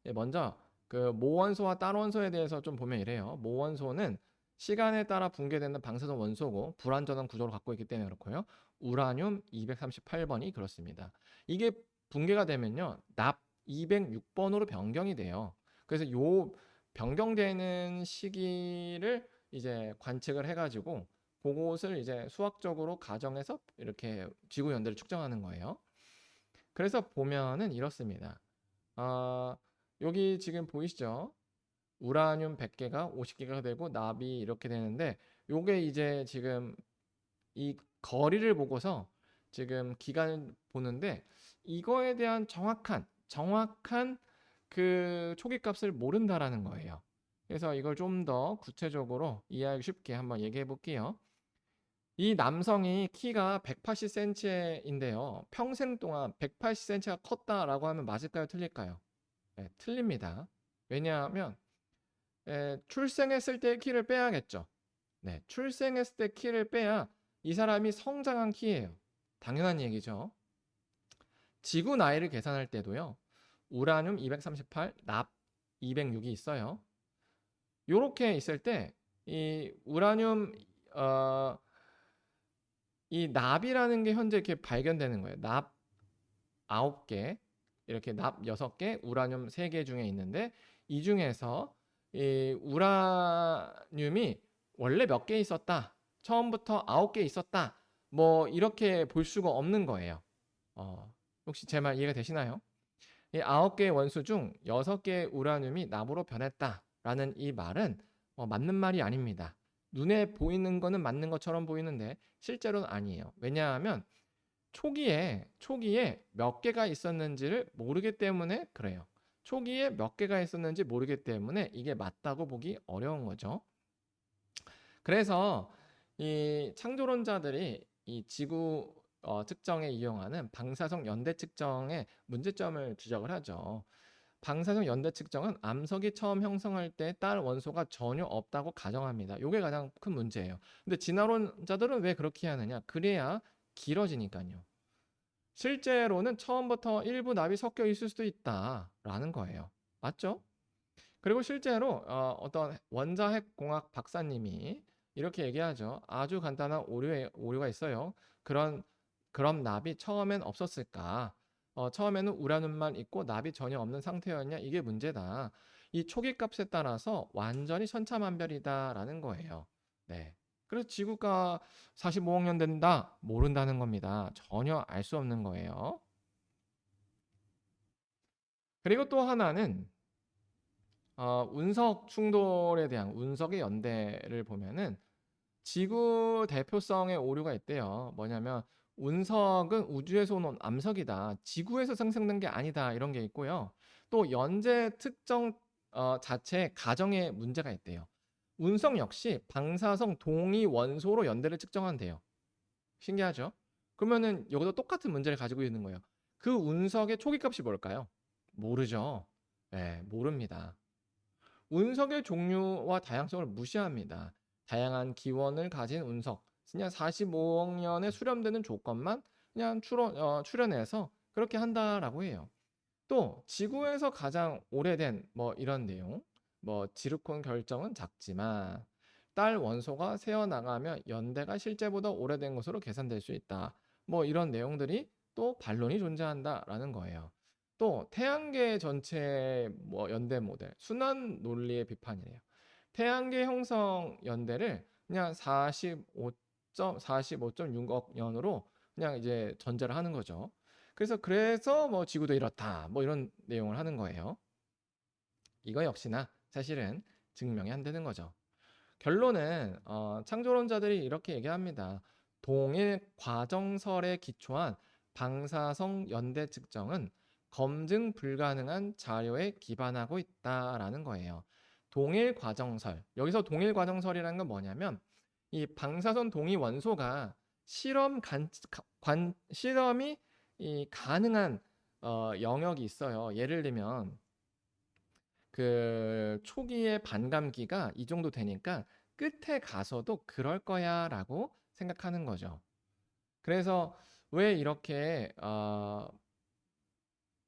예, 먼저 그 모원소와 딸원소에 대해서 좀 보면 이래요. 모원소는 시간에 따라 붕괴되는 방사성 원소고 불완전한 구조를 갖고 있기 때문에 그렇고요. 우라늄 238번이 그렇습니다. 이게 붕괴가 되면요. 납 206번으로 변경이 돼요. 그래서 요 변경되는 시기를 이제 관측을 해가지고 그것을 이제 수학적으로 가정해서 이렇게 지구 연대를 측정하는 거예요. 그래서 보면은 이렇습니다. 여기 지금 보이시죠? 우라늄 100개가 50개가 되고 납이 이렇게 되는데 요게 이제 지금 이 거리를 보고서 지금 기간을 보는데 이거에 대한 정확한 그 초기값을 모른다라는 거예요. 그래서 이걸 좀 더 구체적으로 이해하기 쉽게 한번 얘기해 볼게요. 이 남성이 키가 180cm인데요. 평생 동안 180cm가 컸다라고 하면 맞을까요? 틀릴까요? 네, 틀립니다. 왜냐하면 출생했을 때 키를 빼야겠죠. 네, 출생했을 때 키를 빼야 이 사람이 성장한 키예요. 당연한 얘기죠. 지구 나이를 계산할 때도요. 우라늄 238, 납 206이 있어요. 요렇게 있을 때 이 우라늄 이 납이라는 게 현재 이렇게 발견되는 거예요. 납 9개, 이렇게 납 6개, 우라늄 3개 중에 있는데 이 중에서 이 우라늄이 원래 몇 개 있었다. 처음부터 9개 있었다. 뭐 이렇게 볼 수가 없는 거예요. 혹시 제 말 이해가 되시나요? 이 9개의 원소 중 6개의 우라늄이 납으로 변했다라는 이 말은 맞는 말이 아닙니다. 눈에 보이는 거는 맞는 것처럼 보이는데 실제로는 아니에요. 왜냐하면 초기에 몇 개가 있었는지를 모르기 때문에 그래요. 초기에 몇 개가 있었는지 모르기 때문에 이게 맞다고 보기 어려운 거죠. 그래서 이 창조론자들이 이 지구 측정에 이용하는 방사성 연대 측정의 문제점을 지적을 하죠. 방사성 연대 측정은 암석이 처음 형성할 때 딸 원소가 전혀 없다고 가정합니다. 이게 가장 큰 문제예요. 근데 진화론자들은 왜 그렇게 하느냐? 그래야 길어지니까요. 실제로는 처음부터 일부 납이 섞여 있을 수도 있다라는 거예요. 맞죠? 그리고 실제로 어떤 원자핵공학 박사님이 이렇게 얘기하죠. 아주 간단한 오류가 있어요. 그런 납이 처음엔 없었을까? 처음에는 우라늄만 있고 납이 전혀 없는 상태였냐? 이게 문제다. 이 초기 값에 따라서 완전히 천차만별이다라는 거예요. 네. 그래서 지구가 45억 년 된다? 모른다는 겁니다. 전혀 알 수 없는 거예요. 그리고 또 하나는 운석 충돌에 대한 운석의 연대를 보면은 지구 대표성의 오류가 있대요. 뭐냐면 운석은 우주에서 온 암석이다. 지구에서 생성된 게 아니다. 이런 게 있고요. 또 연재 특정 자체 가정에 문제가 있대요. 운석 역시 방사성 동위 원소로 연대를 측정한대요. 신기하죠? 그러면은 여기도 똑같은 문제를 가지고 있는 거예요. 그 운석의 초기값이 뭘까요? 모르죠. 네, 모릅니다. 운석의 종류와 다양성을 무시합니다. 다양한 기원을 가진 운석, 그냥 45억 년에 수렴되는 조건만 그냥 출연해서 그렇게 한다라고 해요. 또 지구에서 가장 오래된 뭐 이런 내용, 뭐 지르콘 결정은 작지만 달 원소가 새어나가며 연대가 실제보다 오래된 것으로 계산될 수 있다. 뭐 이런 내용들이 또 반론이 존재한다라는 거예요. 또 태양계 전체 뭐 연대 모델, 순환 논리의 비판이래요. 태양계 형성 연대를 그냥 45.6억 년으로 그냥 이제 전제를 하는 거죠. 그래서 뭐 지구도 이렇다 뭐 이런 내용을 하는 거예요. 이거 역시나 사실은 증명이 안 되는 거죠. 결론은 창조론자들이 이렇게 얘기합니다. 동일 과정설에 기초한 방사성 연대 측정은 검증 불가능한 자료에 기반하고 있다라는 거예요. 동일 과정설. 여기서 동일 과정설이라는 건 뭐냐면 이 방사선 동위 원소가 실험이 가능한 영역이 있어요. 예를 들면 그 초기의 반감기가 이 정도 되니까 끝에 가서도 그럴 거야라고 생각하는 거죠. 그래서 왜 이렇게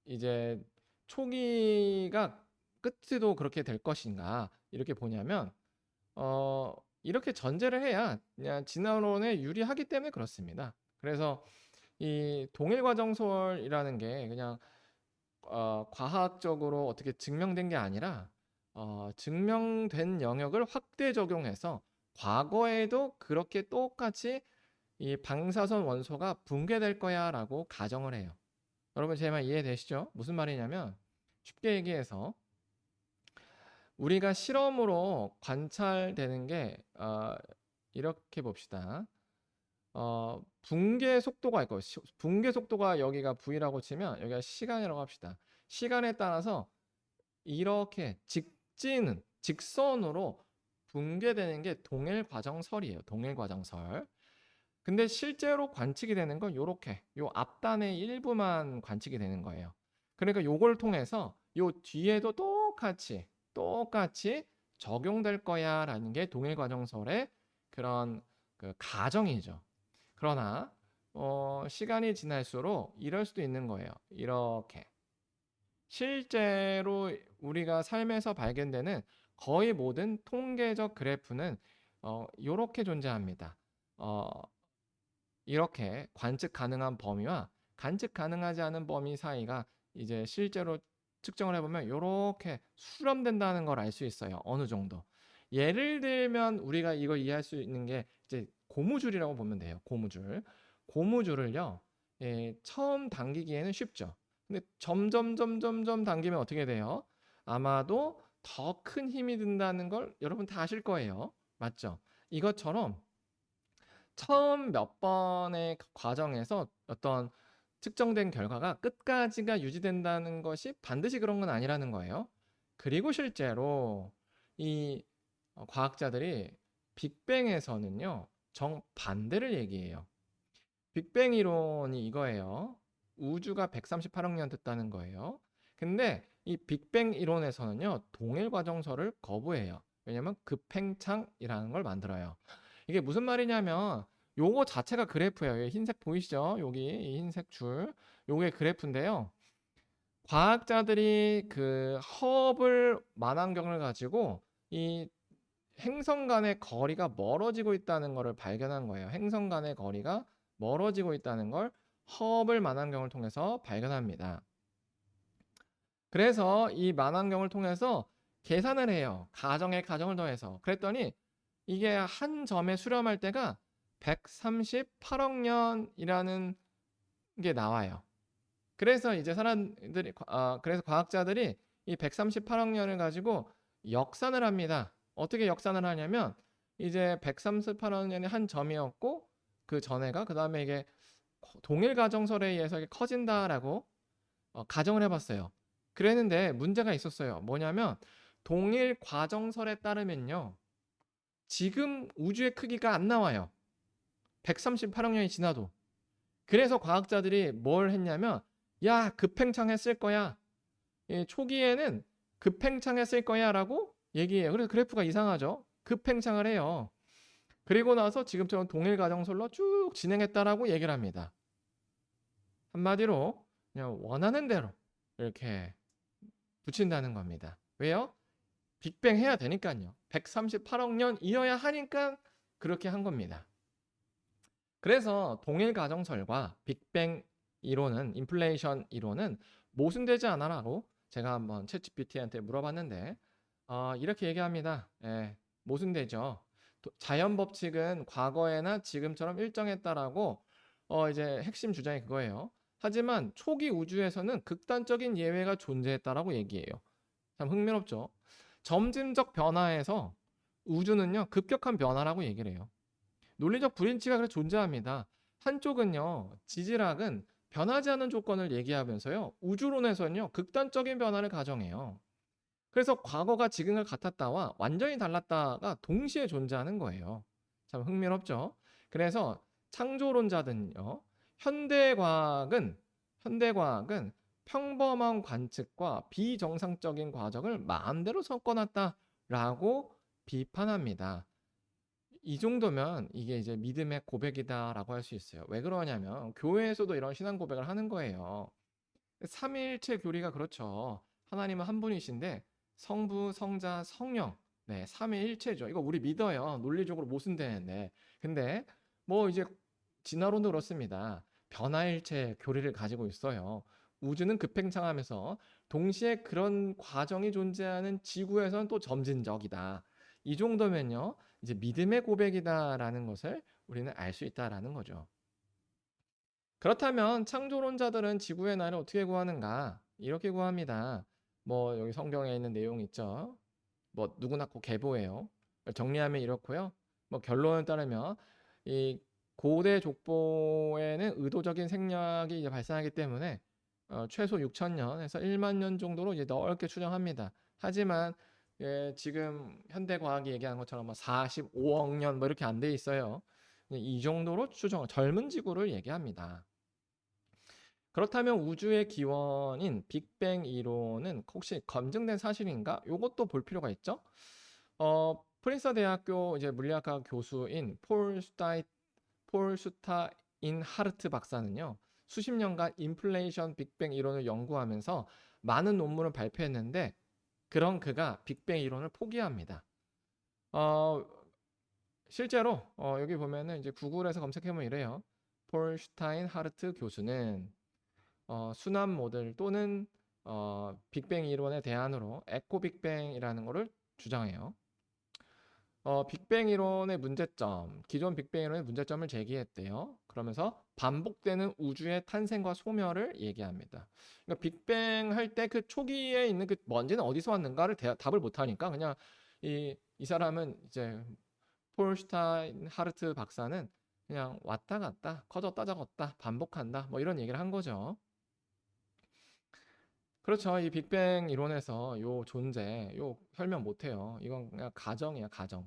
이제 초기가 끝에도 그렇게 될 것인가 이렇게 보냐면 이렇게 전제를 해야 그냥 진화론에 유리하기 때문에 그렇습니다. 그래서 이 동일과정설이라는 게 그냥 과학적으로 어떻게 증명된 게 아니라 증명된 영역을 확대 적용해서 과거에도 그렇게 똑같이 이 방사선 원소가 붕괴될 거야라고 가정을 해요. 여러분 제 말 이해되시죠? 무슨 말이냐면 쉽게 얘기해서 우리가 실험으로 관찰되는 게 이렇게 봅시다. 붕괴 속도가 있고 붕괴 속도가 여기가 V라고 치면 여기가 시간이라고 합시다. 시간에 따라서 이렇게 직선으로 붕괴되는 게 동일과정설이에요. 동일과정설. 근데 실제로 관측이 되는 건 요렇게 요 앞단의 일부만 관측이 되는 거예요. 그러니까 요걸 통해서 요 뒤에도 똑같이 적용될 거야라는 게 동일과정설의 그런 그 가정이죠. 그러나 시간이 지날수록 이럴 수도 있는 거예요. 이렇게 실제로 우리가 삶에서 발견되는 거의 모든 통계적 그래프는 이렇게 존재합니다. 이렇게 관측 가능한 범위와 관측 가능하지 않은 범위 사이가 이제 실제로 측정을 해보면 이렇게 수렴된다는 걸 알 수 있어요. 어느 정도. 예를 들면 우리가 이걸 이해할 수 있는 게 이제 고무줄이라고 보면 돼요. 고무줄을요. 처음 당기기에는 쉽죠. 근데 점점 당기면 어떻게 돼요? 아마도 더 큰 힘이 든다는 걸 여러분 다 아실 거예요. 맞죠? 이것처럼 처음 몇 번의 과정에서 어떤 측정된 결과가 끝까지가 유지된다는 것이 반드시 그런 건 아니라는 거예요. 그리고 실제로 이 과학자들이 빅뱅에서는요, 정반대를 얘기해요. 빅뱅 이론이 이거예요. 우주가 138억 년 됐다는 거예요. 근데 이 빅뱅 이론에서는요, 동일 과정설을 거부해요. 왜냐면 급팽창이라는 걸 만들어요. 이게 무슨 말이냐면 요거 자체가 그래프예요. 흰색 보이시죠? 여기 이 흰색 줄. 요게 그래프인데요. 과학자들이 그 허블 만환경을 가지고 이 행성 간의 거리가 멀어지고 있다는 것을 발견한 거예요. 행성 간의 거리가 멀어지고 있다는 걸 허블 만환경을 통해서 발견합니다. 그래서 이 만환경을 통해서 계산을 해요. 가정을 더해서. 그랬더니 이게 한 점에 수렴할 때가 138억 년이라는 게 나와요. 그래서 이제 그래서 과학자들이 이 138억 년을 가지고 역산을 합니다. 어떻게 역산을 하냐면 이제 138억 년이 한 점이었고 그 전에가 그 다음에 이게 동일 가정설에 의해서 이게 커진다라고 가정을 해봤어요. 그랬는데 문제가 있었어요. 뭐냐면 동일 과정설에 따르면요. 지금 우주의 크기가 안 나와요. 138억 년이 지나도. 그래서 과학자들이 뭘 했냐면 야 급팽창했을 거야. 초기에는 급팽창했을 거야 라고 얘기해요. 그래서 그래프가 이상하죠. 급팽창을 해요. 그리고 나서 지금처럼 동일 가정설로 쭉 진행했다라고 얘기를 합니다. 한마디로 그냥 원하는 대로 이렇게 붙인다는 겁니다. 왜요? 빅뱅 해야 되니까요. 138억 년이어야 하니까 그렇게 한 겁니다. 그래서 동일 가정설과 빅뱅 이론은 인플레이션 이론은 모순되지 않아라고 제가 한번 챗GPT한테 물어봤는데 이렇게 얘기합니다. 예, 모순되죠. 자연 법칙은 과거에나 지금처럼 일정했다라고 이제 핵심 주장이 그거예요. 하지만 초기 우주에서는 극단적인 예외가 존재했다라고 얘기해요. 참 흥미롭죠. 점진적 변화에서 우주는요 급격한 변화라고 얘기를 해요. 논리적 불일치가 그래 존재합니다. 한쪽은요 지질학은 변하지 않는 조건을 얘기하면서요 우주론에서는요 극단적인 변화를 가정해요. 그래서 과거가 지금과 같았다와 완전히 달랐다가 동시에 존재하는 거예요. 참 흥미롭죠. 그래서 창조론자들은요 현대과학은 평범한 관측과 비정상적인 과정을 마음대로 섞어놨다라고 비판합니다. 이 정도면 이게 이제 믿음의 고백이다라고 할 수 있어요. 왜 그러냐면 교회에서도 이런 신앙 고백을 하는 거예요. 삼위일체 교리가 그렇죠. 하나님은 한 분이신데 성부, 성자, 성령, 네, 삼위일체죠. 이거 우리 믿어요. 논리적으로 모순되는데. 근데 뭐 이제 진화론도 그렇습니다. 변화일체 교리를 가지고 있어요. 우주는 급팽창하면서 동시에 그런 과정이 존재하는 지구에서는 또 점진적이다. 이 정도면요, 이제 믿음의 고백이다라는 것을 우리는 알 수 있다라는 거죠. 그렇다면 창조론자들은 지구의 나를 어떻게 구하는가? 이렇게 구합니다. 뭐 여기 성경에 있는 내용 있죠. 뭐 누구나 고 계보예요. 정리하면 이렇고요. 뭐 결론을 따르면 이 고대 족보에는 의도적인 생략이 이제 발생하기 때문에 최소 6,000년에서 1만 년 정도로 이제 넓게 추정합니다. 하지만 지금 현대 과학이 얘기하는 것처럼 뭐 45억 년 뭐 이렇게 안 돼 있어요. 이 정도로 젊은 지구를 얘기합니다. 그렇다면 우주의 기원인 빅뱅 이론은 혹시 검증된 사실인가? 이것도 볼 필요가 있죠. 프린스 대학교 이제 물리학과 교수인 폴 슈타인 하르트 박사는요. 수십 년간 인플레이션 빅뱅 이론을 연구하면서 많은 논문을 발표했는데 그런 그가 빅뱅 이론을 포기합니다. 어, 실제로 여기 보면은 이제 구글에서 검색해보면 이래요. 폴 슈타인 하르트 교수는 순환 모델 또는 빅뱅 이론의 대안으로 에코 빅뱅이라는 것을 주장해요. 빅뱅 이론의 문제점, 기존 빅뱅 이론의 문제점을 제기했대요. 그러면서 반복되는 우주의 탄생과 소멸을 얘기합니다. 그러니까 빅뱅 할 때 그 초기에 있는 그 먼지는 어디서 왔는가를 답을 못하니까 그냥 이 사람은 이제 폴 슈타인 하르트 박사는 그냥 왔다 갔다 커졌다 적었다 반복한다 뭐 이런 얘기를 한 거죠. 그렇죠. 이 빅뱅 이론에서 요 존재, 요 설명 못해요. 이건 그냥 가정이야, 가정.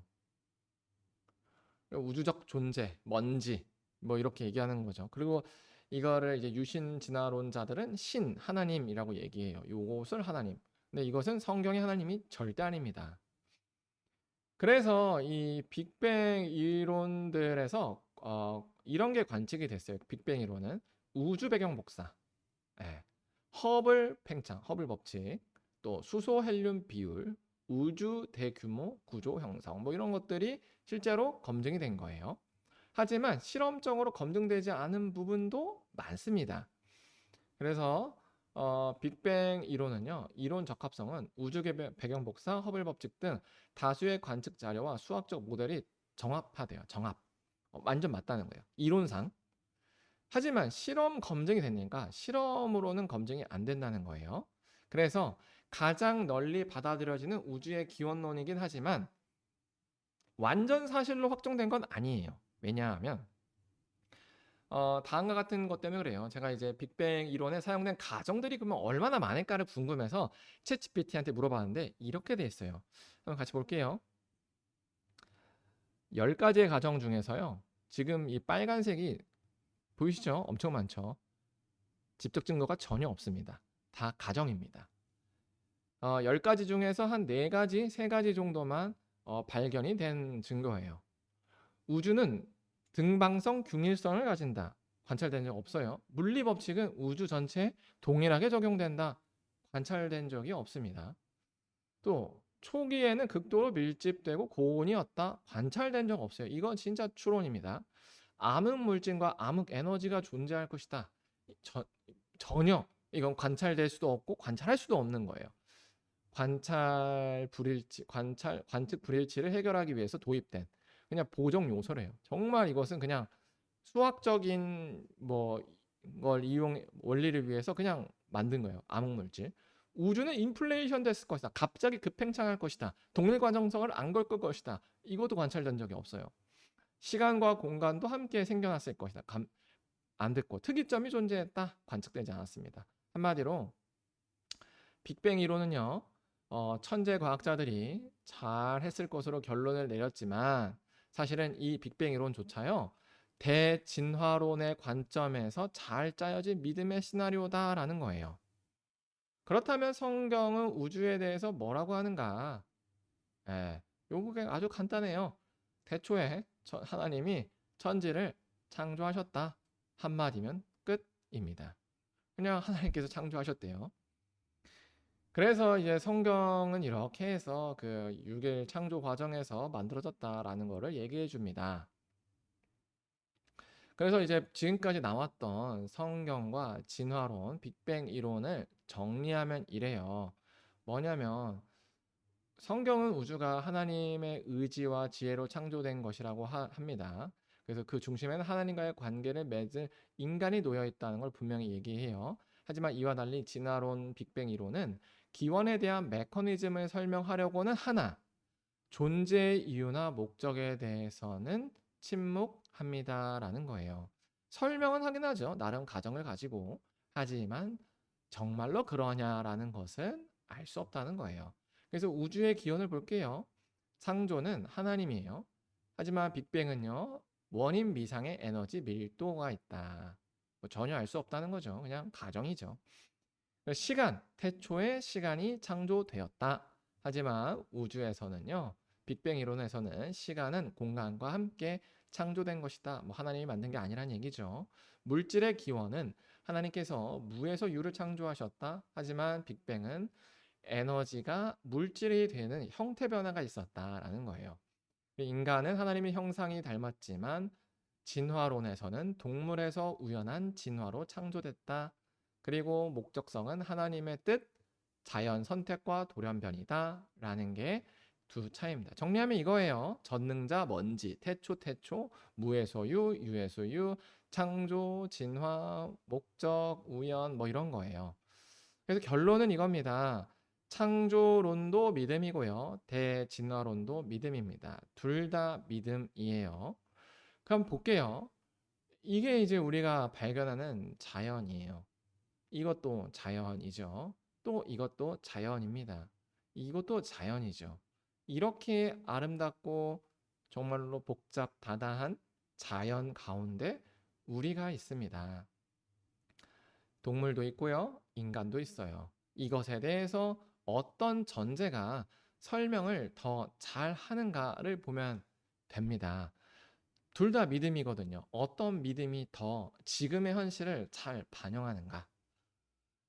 우주적 존재, 먼지, 뭐 이렇게 얘기하는 거죠. 그리고 이거를 이제 유신 진화론자들은 신, 하나님이라고 얘기해요. 요것을 하나님. 근데 이것은 성경의 하나님이 절대 아닙니다. 그래서 이 빅뱅 이론들에서 이런 게 관측이 됐어요. 빅뱅 이론은 우주 배경 복사, 예. 허블 팽창, 허블 법칙, 또 수소 헬륨 비율, 우주 대규모 구조 형성, 뭐 이런 것들이 실제로 검증이 된 거예요. 하지만 실험적으로 검증되지 않은 부분도 많습니다. 그래서 빅뱅 이론은요, 이론 적합성은 우주 배경 복사, 허블 법칙 등 다수의 관측 자료와 수학적 모델이 정합화돼요. 정합. 완전 맞다는 거예요. 이론상. 하지만 실험 검증이 되니까 실험으로는 검증이 안 된다는 거예요. 그래서 가장 널리 받아들여지는 우주의 기원론이긴 하지만 완전 사실로 확정된 건 아니에요. 왜냐하면 다음과 같은 것 때문에 그래요. 제가 이제 빅뱅 이론에 사용된 가정들이 그러면 얼마나 많을까를 궁금해서 챗GPT한테 물어봤는데 이렇게 돼 있어요. 한번 같이 볼게요. 10가지의 가정 중에서요. 지금 이 빨간색이 보이시죠? 엄청 많죠. 집적 증거가 전혀 없습니다. 다 가정입니다. 10가지 중에서 한 4가지, 3가지 정도만 발견이 된 증거예요. 우주는 등방성 균일성을 가진다. 관찰된 적 없어요. 물리 법칙은 우주 전체에 동일하게 적용된다. 관찰된 적이 없습니다. 또 초기에는 극도로 밀집되고 고온이었다. 관찰된 적 없어요. 이건 진짜 추론입니다. 암흑 물질과 암흑 에너지가 존재할 것이다. 저, 전혀 이건 관찰될 수도 없고 관찰할 수도 없는 거예요. 관측 불일치를 해결하기 위해서 도입된 그냥 보정 요소래요. 정말 이것은 그냥 수학적인 뭐 걸 이용 원리를 위해서 그냥 만든 거예요. 암흑 물질. 우주는 인플레이션 됐을 것이다. 갑자기 급팽창할 것이다. 동일 과정성을 안 걸걸 것이다. 이것도 관찰된 적이 없어요. 시간과 공간도 함께 생겨났을 것이다. 안 됐고 특이점이 존재했다. 관측되지 않았습니다. 한마디로 빅뱅 이론은요. 천재 과학자들이 잘 했을 것으로 결론을 내렸지만 사실은 이 빅뱅 이론조차요. 대진화론의 관점에서 잘 짜여진 믿음의 시나리오다라는 거예요. 그렇다면 성경은 우주에 대해서 뭐라고 하는가? 예, 요게 아주 간단해요. 태초에 하나님이 천지를 창조하셨다. 한마디면 끝입니다. 그냥 하나님께서 창조하셨대요. 그래서 이제 성경은 이렇게 해서 그 6일 창조 과정에서 만들어졌다라는 거를 얘기해 줍니다. 그래서 이제 지금까지 나왔던 성경과 진화론, 빅뱅 이론을 정리하면 이래요. 뭐냐면 성경은 우주가 하나님의 의지와 지혜로 창조된 것이라고 합니다. 그래서 그 중심에는 하나님과의 관계를 맺을 인간이 놓여 있다는 걸 분명히 얘기해요. 하지만 이와 달리 진화론, 빅뱅 이론은 기원에 대한 메커니즘을 설명하려고는 하나 존재의 이유나 목적에 대해서는 침묵합니다라는 거예요. 설명은 하긴 하죠. 나름 가정을 가지고. 하지만 정말로 그러냐라는 것은 알 수 없다는 거예요. 그래서 우주의 기원을 볼게요. 창조는 하나님이에요. 하지만 빅뱅은요. 원인 미상의 에너지 밀도가 있다. 뭐 전혀 알 수 없다는 거죠. 그냥 가정이죠. 시간, 태초에 시간이 창조되었다. 하지만 우주에서는요. 빅뱅 이론에서는 시간은 공간과 함께 창조된 것이다. 뭐 하나님이 만든 게 아니란 얘기죠. 물질의 기원은 하나님께서 무에서 유를 창조하셨다. 하지만 빅뱅은 에너지가 물질이 되는 형태 변화가 있었다라는 거예요. 인간은 하나님의 형상이 닮았지만 진화론에서는 동물에서 우연한 진화로 창조됐다. 그리고 목적성은 하나님의 뜻, 자연 선택과 돌연변이다 라는 게 두 차이입니다. 정리하면 이거예요. 전능자, 먼지, 태초, 무에서 유, 유에서 유, 창조, 진화, 목적, 우연 뭐 이런 거예요. 그래서 결론은 이겁니다. 창조론도 믿음이고요. 대진화론도 믿음입니다. 둘 다 믿음이에요. 그럼 볼게요. 이게 이제 우리가 발견하는 자연이에요. 이것도 자연이죠. 또 이것도 자연입니다. 이것도 자연이죠. 이렇게 아름답고 정말로 복잡다단한 자연 가운데 우리가 있습니다. 동물도 있고요. 인간도 있어요. 이것에 대해서 어떤 전제가 설명을 더 잘 하는가를 보면 됩니다. 둘 다 믿음이거든요. 어떤 믿음이 더 지금의 현실을 잘 반영하는가?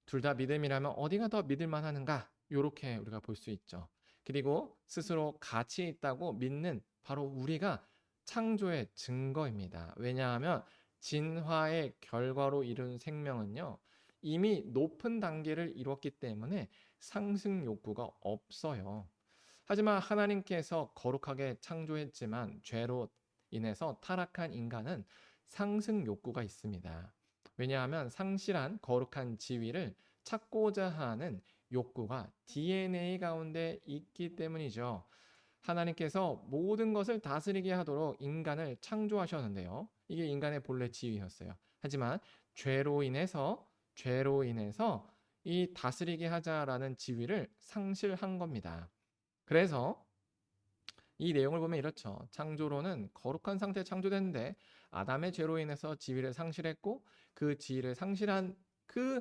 둘 다 믿음이라면 어디가 더 믿을만 하는가? 이렇게 우리가 볼 수 있죠. 그리고 스스로 가치 있다고 믿는 바로 우리가 창조의 증거입니다. 왜냐하면 진화의 결과로 이룬 생명은요. 이미 높은 단계를 이뤘기 때문에 상승 욕구가 없어요. 하지만 하나님께서 거룩하게 창조했지만 죄로 인해서 타락한 인간은 상승 욕구가 있습니다. 왜냐하면 상실한 거룩한 지위를 찾고자 하는 욕구가 DNA 가운데 있기 때문이죠. 하나님께서 모든 것을 다스리게 하도록 인간을 창조하셨는데요. 이게 인간의 본래 지위였어요. 하지만 죄로 인해서 이 다스리게 하자라는 지위를 상실한 겁니다. 그래서 이 내용을 보면 이렇죠. 창조로는 거룩한 상태에 창조됐는데 아담의 죄로 인해서 지위를 상실했고 그 지위를 상실한 그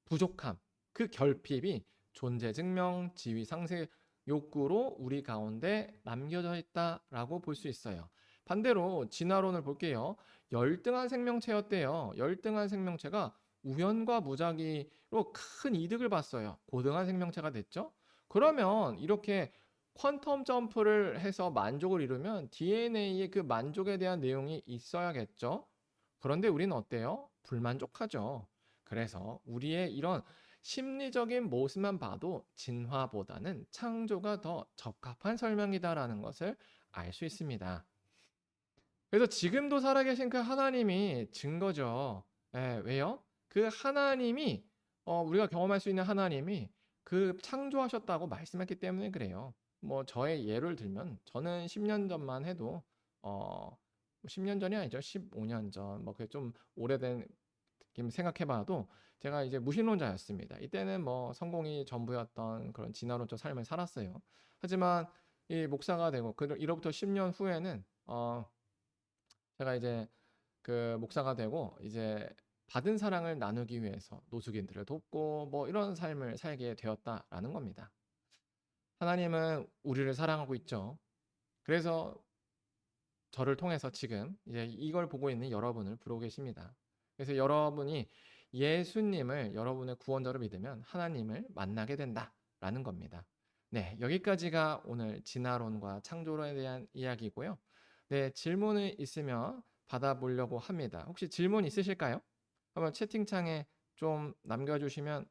부족함, 그 결핍이 존재 증명, 지위 상실 욕구로 우리 가운데 남겨져 있다라고 볼 수 있어요. 반대로 진화론을 볼게요. 열등한 생명체였대요. 열등한 생명체가 우연과 무작위로 큰 이득을 봤어요. 고등한 생명체가 됐죠. 그러면 이렇게 퀀텀 점프를 해서 만족을 이루면 DNA에 그 만족에 대한 내용이 있어야겠죠. 그런데 우리는 어때요? 불만족하죠. 그래서 우리의 이런 심리적인 모습만 봐도 진화보다는 창조가 더 적합한 설명이다라는 것을 알 수 있습니다. 그래서 지금도 살아계신 그 하나님이 증거죠. 예, 왜요? 그 하나님이 우리가 경험할 수 있는 하나님이 그 창조하셨다고 말씀했기 때문에 그래요. 뭐 저의 예를 들면 저는 10년 전만 해도 10년 전이 아니죠. 15년 전. 뭐 그게 좀 오래된 생각해 봐도 제가 이제 무신론자였습니다. 이때는 뭐 성공이 전부였던 그런 진화론적 삶을 살았어요. 하지만 이 목사가 되고 이로부터 10년 후에는 제가 이제 그 목사가 되고 이제 받은 사랑을 나누기 위해서 노숙인들을 돕고 뭐 이런 삶을 살게 되었다라는 겁니다. 하나님은 우리를 사랑하고 있죠. 그래서 저를 통해서 지금 이제 이걸 보고 있는 여러분을 부르고 계십니다. 그래서 여러분이 예수님을 여러분의 구원자로 믿으면 하나님을 만나게 된다라는 겁니다. 네, 여기까지가 오늘 진화론과 창조론에 대한 이야기고요. 네, 질문이 있으면 받아보려고 합니다. 혹시 질문 있으실까요? 한번 채팅창에 좀 남겨주시면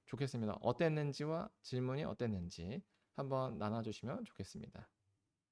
좋겠습니다. 어땠는지와 질문이 어땠는지 한번 나눠주시면 좋겠습니다.